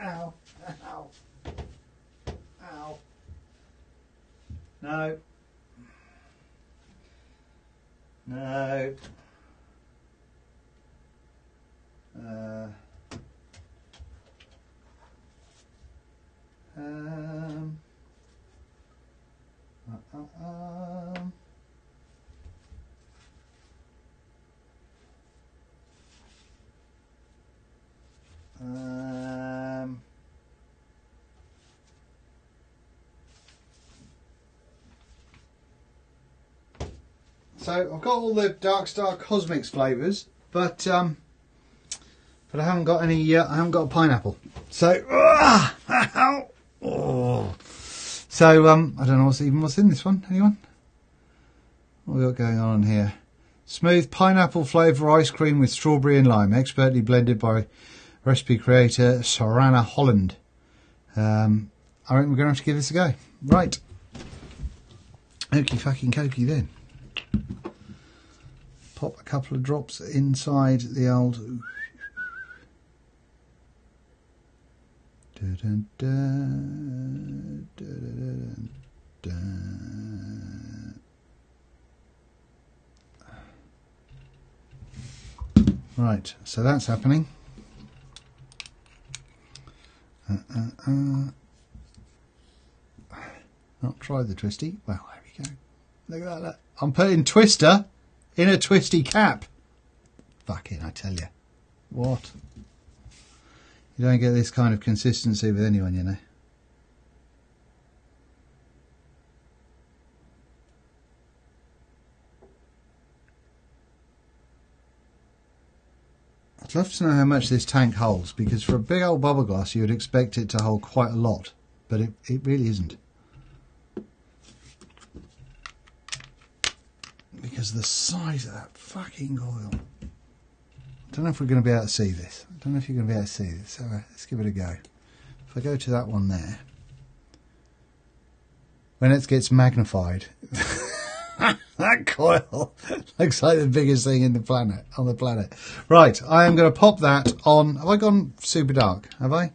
Ow. Ow. Ow. No. No. So I've got all the Darkstar Cosmics flavours, but I haven't got any. I haven't got a pineapple. So, so I don't know what's in this one. Anyone? What have we got going on here? Smooth pineapple flavour ice cream with strawberry and lime, expertly blended by recipe creator Sorana Holland. I reckon we're going to have to give this a go. Right. Okie fucking cokey then. Pop a couple of drops inside the old. Right, so that's happening. Not try the twisty. Well, there we go. Look at that. I'm putting Twister in a twisty cap. Fucking, I tell you. What? You don't get this kind of consistency with anyone, you know. I'd love to know how much this tank holds, because for a big old bubble glass you would expect it to hold quite a lot, but it really isn't. Because of the size of that fucking oil. I don't know if we're going to be able to see this. I don't know if you're going to be able to see this. So let's give it a go. If I go to that one there, when it gets magnified, that coil looks like the biggest thing on the planet. Right, I am going to pop that on. Have I gone super dark? Have I?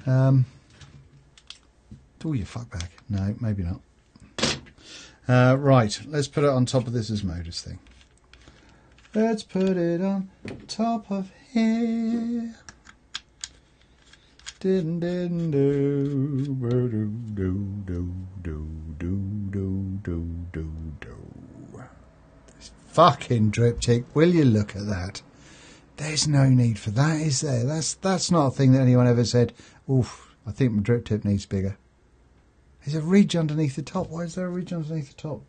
Oh, you fuckback. No, maybe not. Right, let's put it on top of this Asmodeus thing. Let's put it on top of here. Didn't do This fucking Driptych, will you look at that? There's no need for that, is there? That's not a thing that anyone ever said, oof, I think my drip tip needs bigger. There's a ridge underneath the top. Why is there a ridge underneath the top?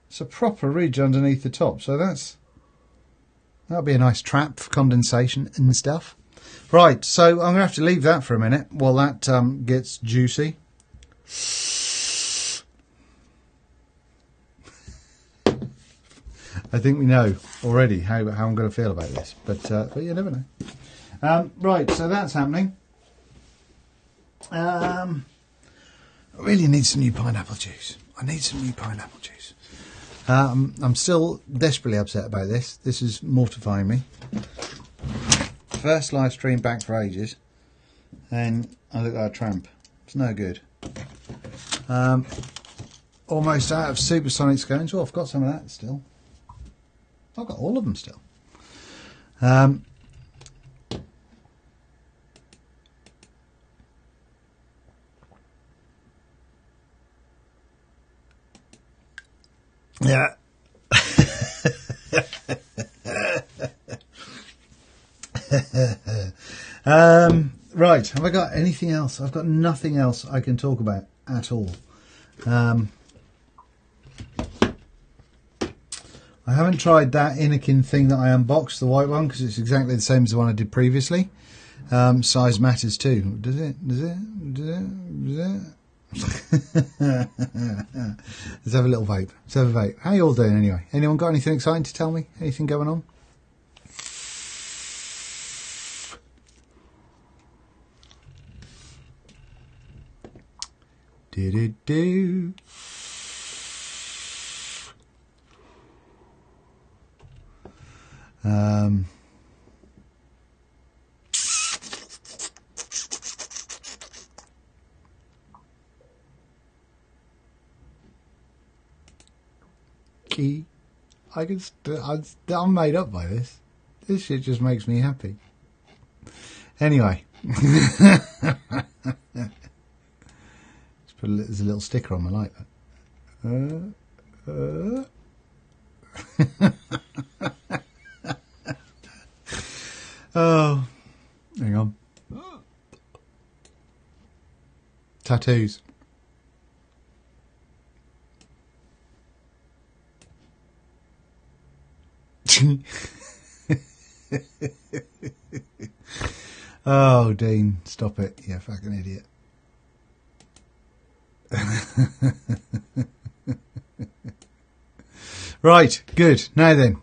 It's a proper ridge underneath the top, so that'll be a nice trap for condensation and stuff. Right, so I'm going to have to leave that for a minute while that gets juicy. I think we know already how I'm going to feel about this, but you never know. Right, so that's happening. I really need some new pineapple juice. I need some new pineapple juice. I'm still desperately upset about this. This is mortifying me. First live stream back for ages, and I look like a tramp. It's no good. Almost out of supersonic scones. Oh, I've got some of that still. I've got all of them still. Yeah. Right, have I got anything else? I've got nothing else I can talk about at all. I haven't tried that Innokin thing that I unboxed, the white one, because it's exactly the same as the one I did previously. Size matters too. Does it? Does it? Does it? Does it? Let's have a little vape. Let's have a vape. How you all doing anyway? Anyone got anything exciting to tell me? Anything going on? Do. Key. I'm made up by this. This shit just makes me happy. Anyway. There's a little sticker on my light. Oh, hang on. Tattoos. Oh, Dean, stop it. You fucking idiot. Right, good. Now then,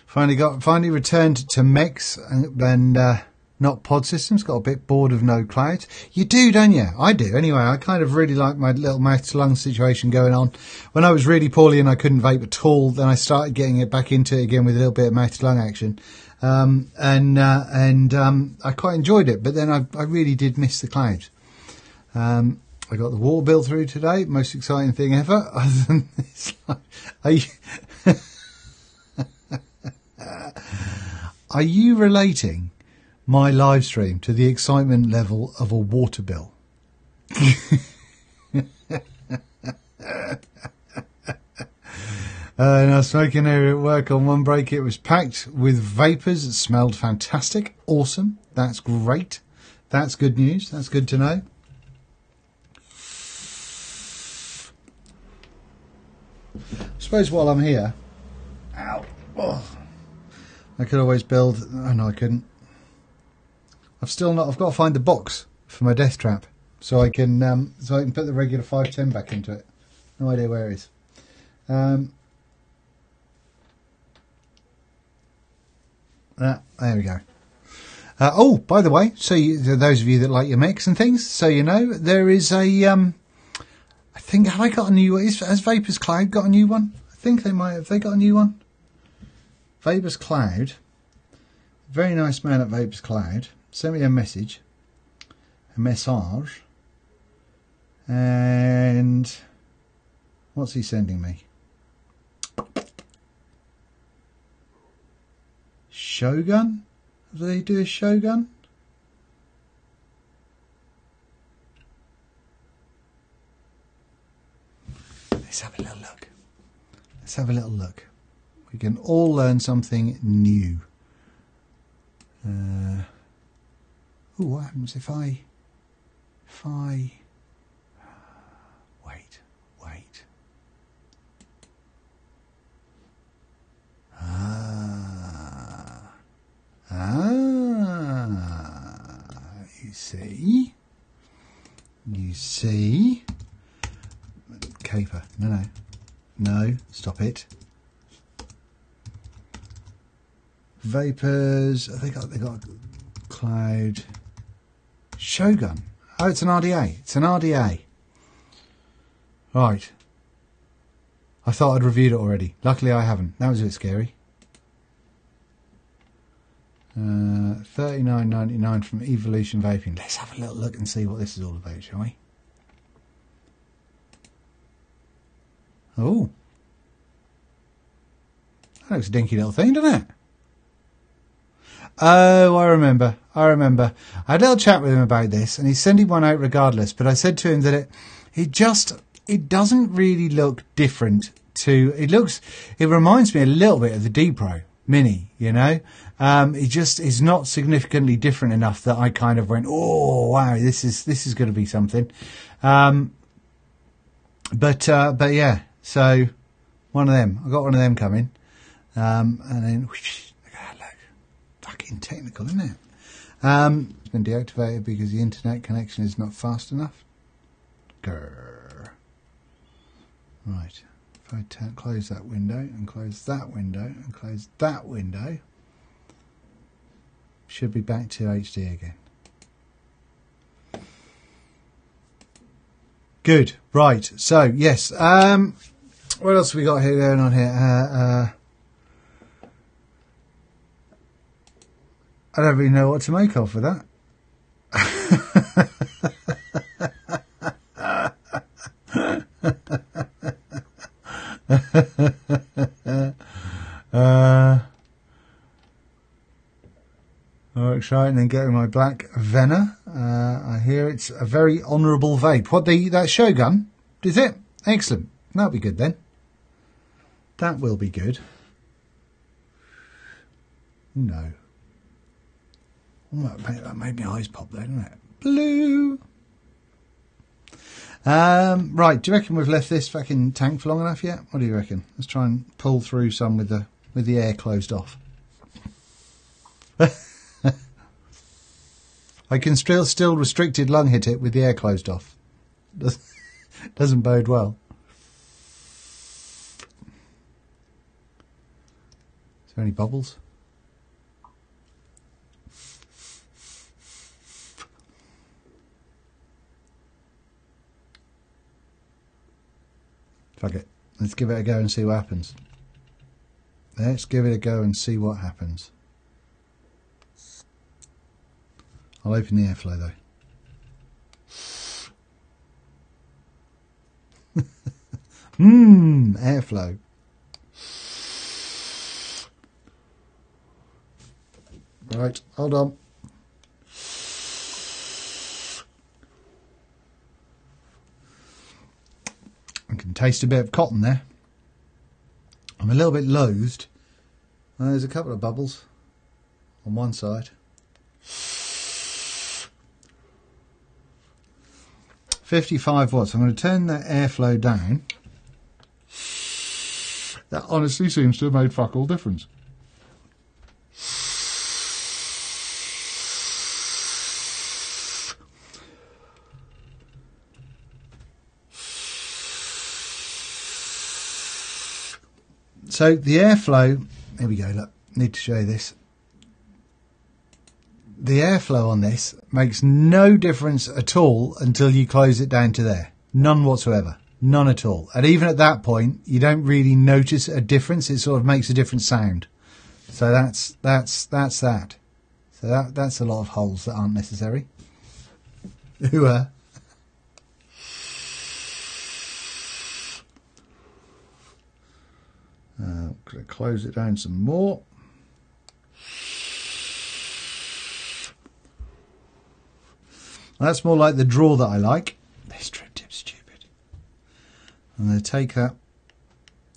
finally returned to mechs and not pod systems. Got a bit bored of no clouds. You do, don't you? I do. Anyway, I kind of really like my little mouth to lung situation going on. When I was really poorly and I couldn't vape at all, then I started getting it back into it again with a little bit of mouth to lung action. I quite enjoyed it, but then I really did miss the clouds. I got the water bill through today, most exciting thing ever. Other than this, are you relating my live stream to the excitement level of a water bill? In our smoking area at work on one break, it was packed with vapours. It smelled fantastic. Awesome. That's great. That's good news. That's good to know. I suppose while I'm here, ow, oh, I could always build. Oh no, I couldn't. I've got to find the box for my death trap so I can put the regular 510 back into it. No idea where it is. There we go. Oh, by the way, so those of you that like your mix and things, so you know, there is a, I think, have I got a new one? Has Vapors Cloud got a new one? I think they might have. They got a new one? Vapors Cloud. Very nice man at Vapors Cloud. Sent me a message. And what's he sending me? Shogun? Do they do a Shogun? Let's have a little look. Let's have a little look. We can all learn something new. Ooh, what happens if I wait. You see, caper, no, stop it. Vapors, they got Cloud Shogun. Oh, it's an RDA. It's an RDA. Right. I thought I'd reviewed it already. Luckily I haven't. That was a bit scary. $39.99 from Evolution Vaping. Let's have a little look and see what this is all about, shall we? Oh. That looks a dinky little thing, doesn't it? Oh, I remember. I had a little chat with him about this, and he's sending one out regardless, but I said to him that it doesn't really look different to... It reminds me a little bit of the D-Pro Mini, you know? It just is not significantly different enough that I kind of went, oh, wow, this is going to be something. But yeah, so one of them. I got one of them coming. And then, whoosh, look at that, look. Fucking technical, isn't it? It's been deactivated because the internet connection is not fast enough. Grrr. Right. If I close that window and close that window and close that window, should be back to HD again. Good. Right. So, yes. What else have we got here going on here? I don't really know what to make of for that. Exciting and getting my black Vena. I hear it's a very honourable vape. What, that Shogun? Is it? Excellent. That'll be good then. That will be good. No. Oh, that made my eyes pop there, didn't it? Blue. Right, do you reckon we've left this fucking tank for long enough yet? What do you reckon? Let's try and pull through some with the air closed off. I can still restricted lung hit it with the air closed off. Doesn't bode well. Is there any bubbles? Fuck it. Let's give it a go and see what happens. Let's give it a go and see what happens. I'll open the airflow though. Airflow. Right, hold on. I can taste a bit of cotton there. I'm a little bit loathed. There's a couple of bubbles on one side. 55 watts. I'm going to turn that airflow down. That honestly seems to have made fuck all difference. So the airflow, here we go, look, need to show you this. The airflow on this makes no difference at all until you close it down to there. None whatsoever. None at all. And even at that point, you don't really notice a difference. It sort of makes a different sound. So that's that. So that's a lot of holes that aren't necessary. Close it down some more. That's more like the draw that I like. This trim tip's stupid. I'm going to take that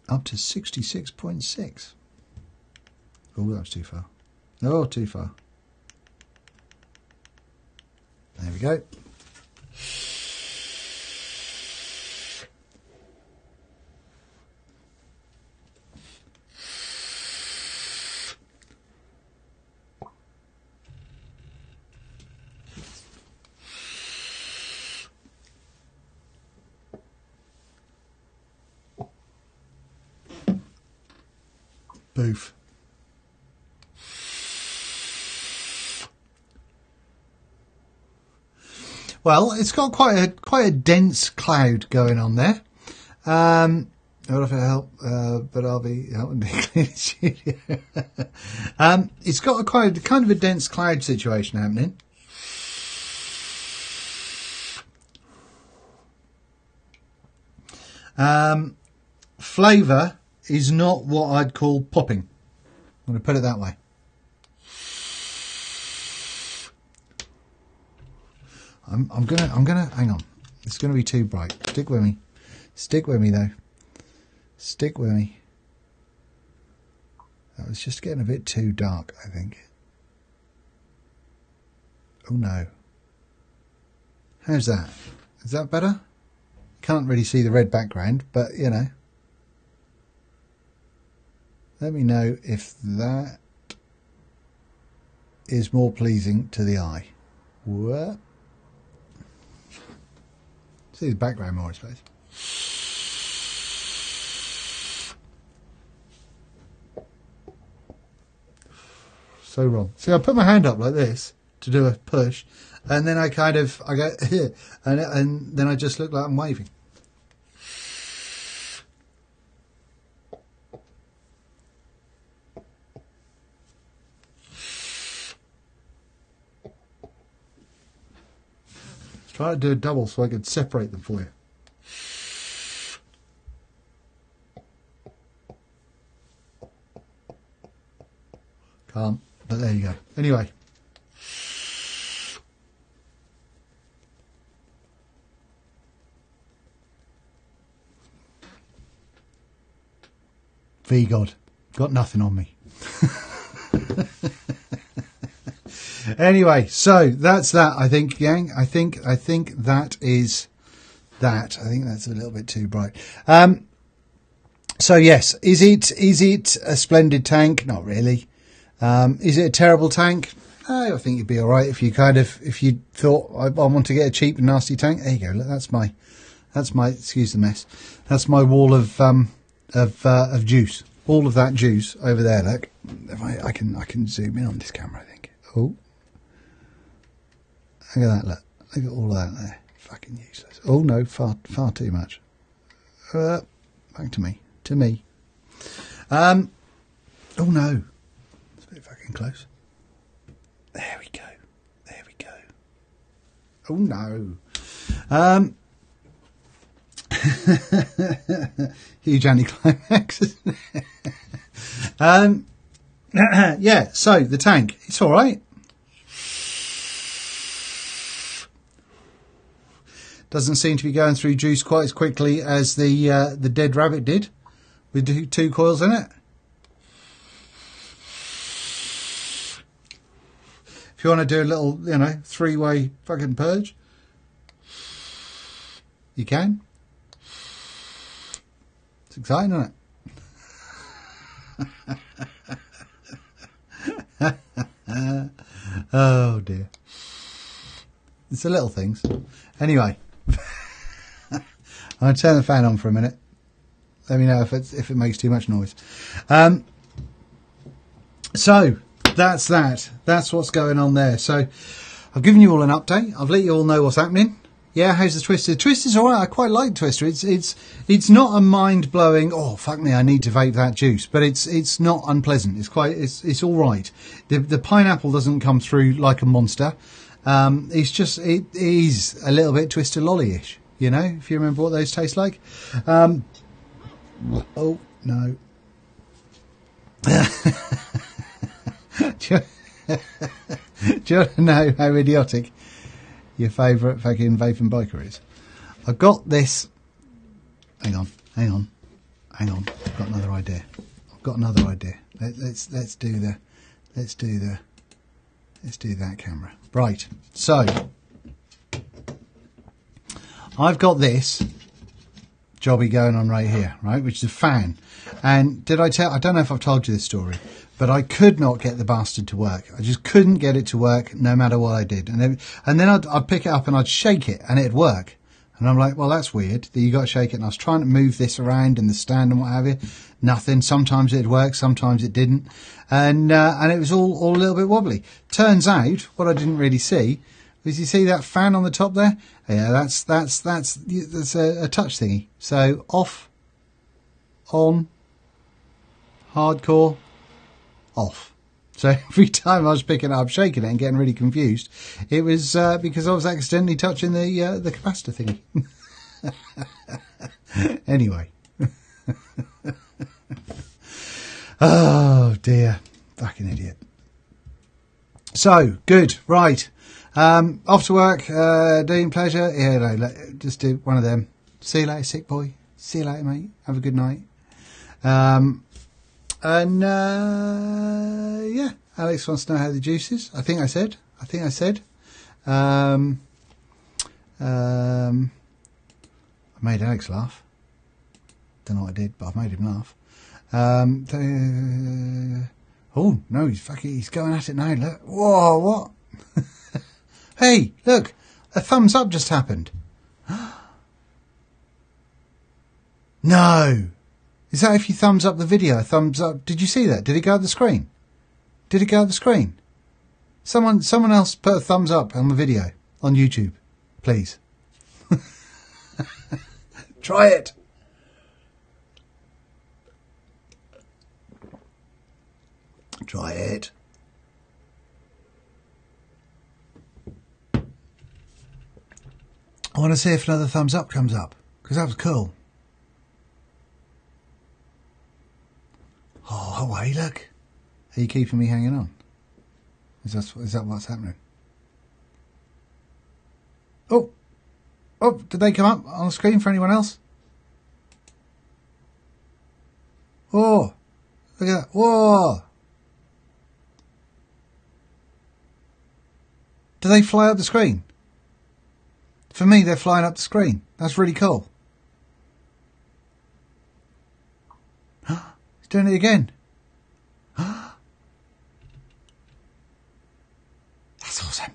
up to 66.6. Oh, that was too far. Oh, too far. There we go. Boof. Well, it's got quite a dense cloud going on there. Not if it help, but I'll be helping to clean the studio. It's got a kind of a dense cloud situation happening. Flavour is not what I'd call popping. I'm going to put it that way. I'm gonna hang on. It's gonna be too bright. Stick with me. Stick with me though. Stick with me. That was just getting a bit too dark, I think. Oh no. How's that? Is that better? Can't really see the red background, but you know. Let me know if that is more pleasing to the eye. What? See the background more, I suppose. So wrong. See, I put my hand up like this to do a push, and then I go here, and then I just look like I'm waving. Try to do a double so I could separate them for you. Can't, but there you go. Anyway. V-God. Got nothing on me. Anyway, so that's that, I think, gang. I think that is that. I think that's a little bit too bright. So yes, is it a splendid tank? Not really. Is it a terrible tank? I think you'd be all right if you thought I want to get a cheap and nasty tank. There you go. Look, that's my excuse the mess. That's my wall of juice. All of that juice over there. Look, if I can zoom in on this camera, I think. Oh. Look at that, look at all of that there. Fucking useless. Oh no, far too much. Back to me. Oh no. It's a bit fucking close. There we go. Oh no. Huge anticlimax, isn't it? Yeah, so the tank, it's alright. Doesn't seem to be going through juice quite as quickly as the Dead Rabbit did, with two coils in it. If you want to do a little, three-way fucking purge, you can. It's exciting, isn't it? Oh dear. It's the little things. Anyway. I'm going to turn the fan on for a minute. Let me know if it makes too much noise. So that's that. That's what's going on there. So I've given you all an update. I've let you all know what's happening. Yeah, how's the Twister? The Twister's all right. I quite like Twister. It's not a mind blowing. Oh fuck me! I need to vape that juice. But it's not unpleasant. It's all right. The pineapple doesn't come through like a monster. It is a little bit Twister lolly-ish. You know, if you remember what those taste like. Oh no. Do you want to know how idiotic your favourite fucking vaping biker is? I've got this. Hang on. I've got another idea. Let's do that camera. Right. So I've got this jobby going on right here, right, which is a fan. And I don't know if I've told you this story, but I could not get the bastard to work. I just couldn't get it to work no matter what I did. And then I'd pick it up and I'd shake it and it'd work. And I'm like, well, that's weird that you got to shake it. And I was trying to move this around in the stand and what have you. Nothing. Sometimes it'd work, sometimes it didn't. And it was all a little bit wobbly. Turns out, what I didn't really see was, you see that fan on the top there? Yeah, that's a touch thingy. So off on, hardcore, off. So every time I was picking it up, shaking it and getting really confused, it was because I was accidentally touching the capacitor thingy. Anyway. Oh dear. Fucking idiot. So, good. Right. Off to work. Doing pleasure. Yeah, no, just do one of them. See you later, sick boy. See you later, mate. Have a good night. Yeah, Alex wants to know how the juice is. I think I said. I made Alex laugh. Don't know what I did, but I've made him laugh. Oh no, he's going at it now. Look, whoa, what? Hey, look, a thumbs up just happened. No. Is that if you thumbs up the video? A thumbs up. Did you see that? Did it go up the screen? Did it go up the screen? Someone else put a thumbs up on the video on YouTube, please. Try it. Try it. I want to see if another thumbs up comes up, because that was cool. Oh, away, look. Are you keeping me hanging on? Is that what's happening? Oh, did they come up on the screen for anyone else? Oh, look at that. Whoa. Do they fly up the screen? For me, they're flying up the screen. That's really cool. He's doing it again. That's awesome.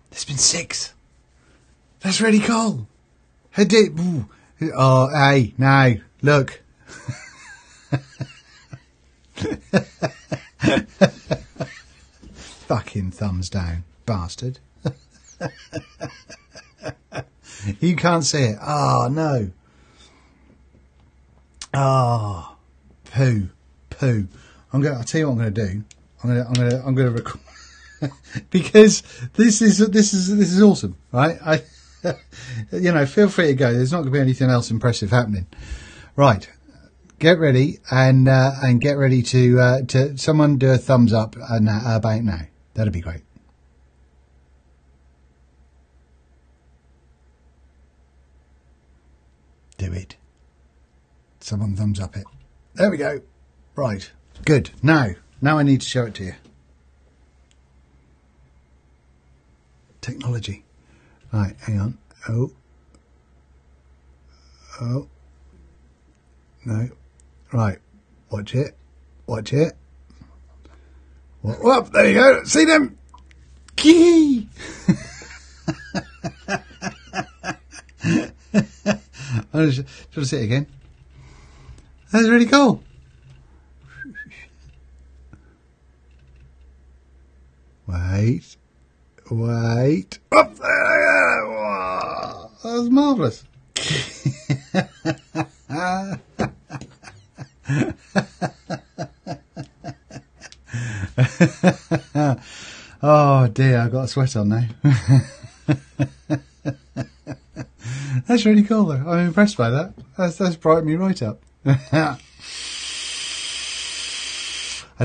There's been 6. That's really cool. Oh, hey, no, look. Fucking thumbs down, bastard. You can't see it. Oh, no. Oh, poo. I'll tell you what I'm going to do. I'm going to record because this is awesome, right? Feel free to go. There's not going to be anything else impressive happening. Right. Get ready and get ready to someone do a thumbs up about now. That'd be great. Do it. Someone thumbs up it. There we go. Right. Good. Now I need to show it to you. Technology. Right, hang on. Oh. No. Right. Watch it. Whoop, there you go. See them? Key. I'll just see it again. That's really cool. Wait. Oh, that was marvellous. Oh dear, I've got a sweat on now. That's really cool though. I'm impressed by that. That's brightened me right up. I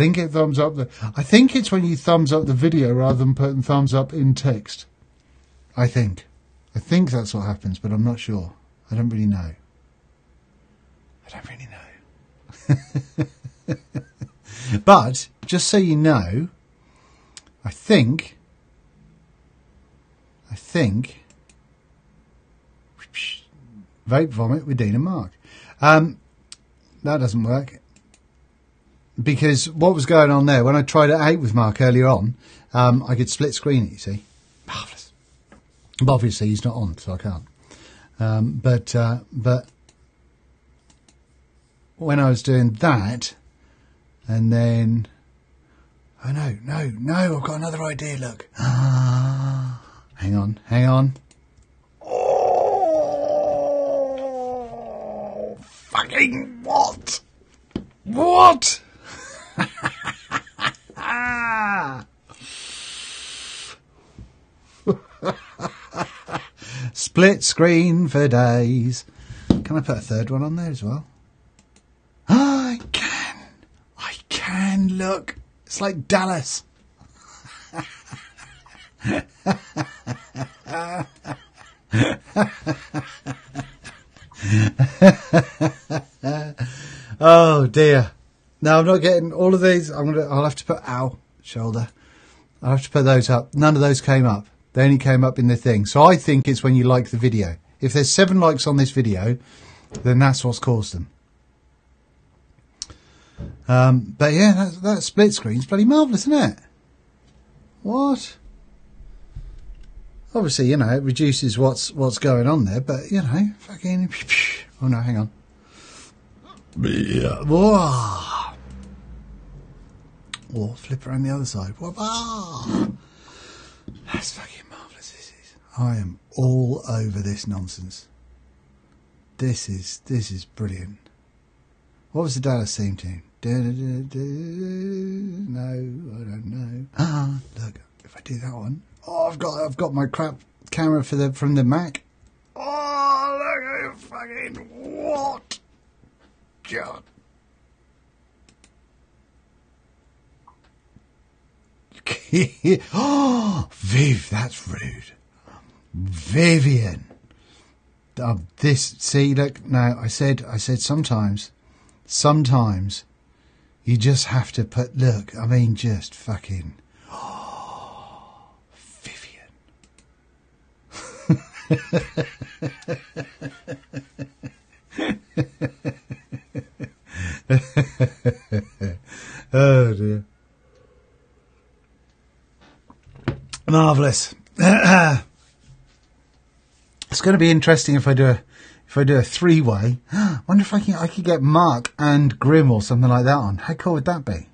didn't get thumbs up. I think it's when you thumbs up the video rather than putting thumbs up in text. I think that's what happens, but I'm not sure. I don't really know. But just so you know, I think vape vomit with Dean and Mark. That doesn't work. Because what was going on there, when I tried it out with Mark earlier on, I could split screen it, you see. Marvellous. But obviously he's not on, so I can't. But when I was doing that, and then... Oh, no, I've got another idea, look. Hang on. Oh, fucking... What? What? Split screen for days. Can I put a third one on there as well? I can. Look. It's like Dallas. Oh dear. No, I'm not getting all of these. I'll have to put shoulder. I'll have to put those up. None of those came up. They only came up in the thing. So I think it's when you like the video. If there's 7 likes on this video, then that's what's caused them. But yeah, that split screen's bloody marvellous, isn't it? What? Obviously, you know, it reduces what's going on there, but you know, fucking. Oh no, hang on. Whoa. Or flip around the other side. Whoa. That's fucking marvellous. This is. I am all over this nonsense. This is brilliant. What was the Dallas theme tune? No, I don't know. Look, if I do that one. Oh, I've got my crap camera from the Mac. Oh, look at fucking what? God. Oh, Viv, that's rude. Vivian. See, look, no, I said sometimes you just have to put, look, I mean, just fucking, Vivian. Oh dear. Marvellous. It's going to be interesting if I do a 3-way. Wonder if I could get Mark and Grim or something like that on. How cool would that be?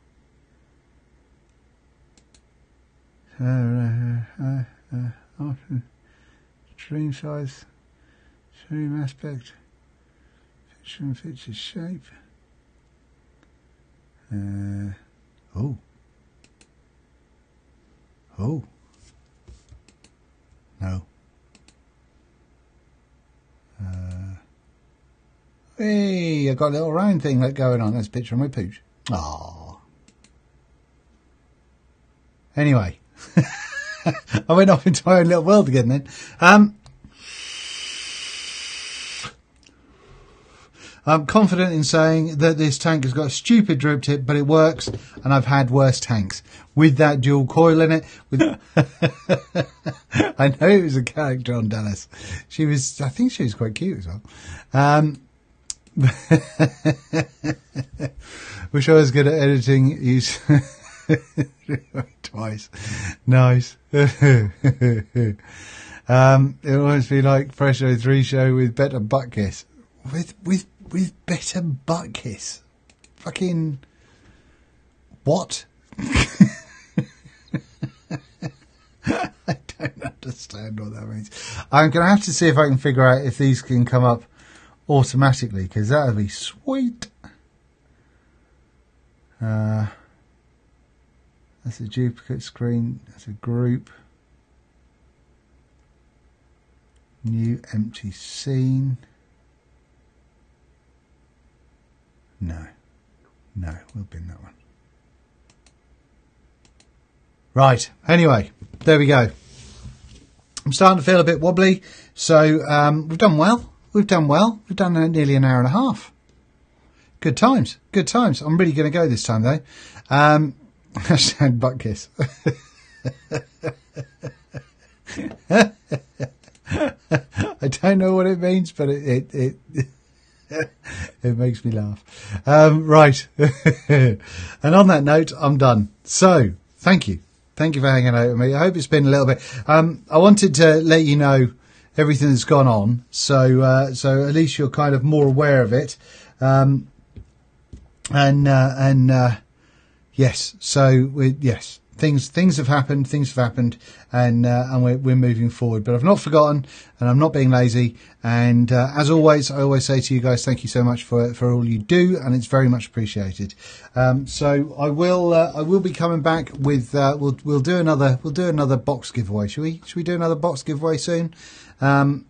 Stream size, stream aspect, feature shape. No. Hey, I've got a little round thing going on. That's a picture of my pooch. Aww. Anyway. I went off into my own little world again then. I'm confident in saying that this tank has got a stupid drip tip, but it works, and I've had worse tanks. With that dual coil in it. I know it was a character on Dallas. I think she was quite cute as well. Wish I was good at editing. Use twice. Nice. It almost be like Fresh 03 show with better butt kiss. With better butt kiss. Fucking what? I don't understand what that means. I'm going to have to see if I can figure out if these can come up automatically, because that would be sweet. That's a duplicate screen. That's a group. New empty scene. No, we'll bin that one. Right, anyway, there we go. I'm starting to feel a bit wobbly, so we've done well. We've done nearly an hour and a half. Good times. I'm really going to go this time, though. Hashtag butt kiss. I don't know what it means, but it makes me laugh. Right. And on that note, I'm done. So, thank you. Thank you for hanging out with me. I hope it's been a little bit. I wanted to let you know everything that's gone on, so at least you're kind of more aware of it. Yes. So yes. things have happened, and we're moving forward. But I've not forgotten, and I'm not being lazy. And as always, I always say to you guys, thank you so much for all you do, and it's very much appreciated. So I will be coming back with we'll do another box giveaway. Should we do another box giveaway soon? And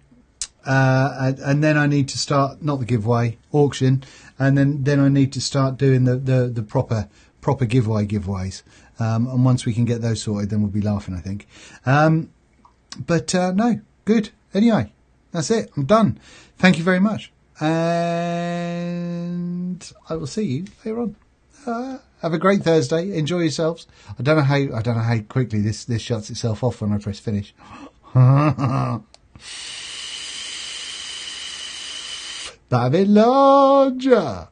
then I need to start, not the giveaway, auction, and then I need to start doing the proper giveaways. And once we can get those sorted, then we'll be laughing, I think. But no, good. Anyway, that's it. I'm done. Thank you very much, and I will see you later on. Have a great Thursday. Enjoy yourselves. I don't know how quickly this shuts itself off when I press finish. That a bit larger.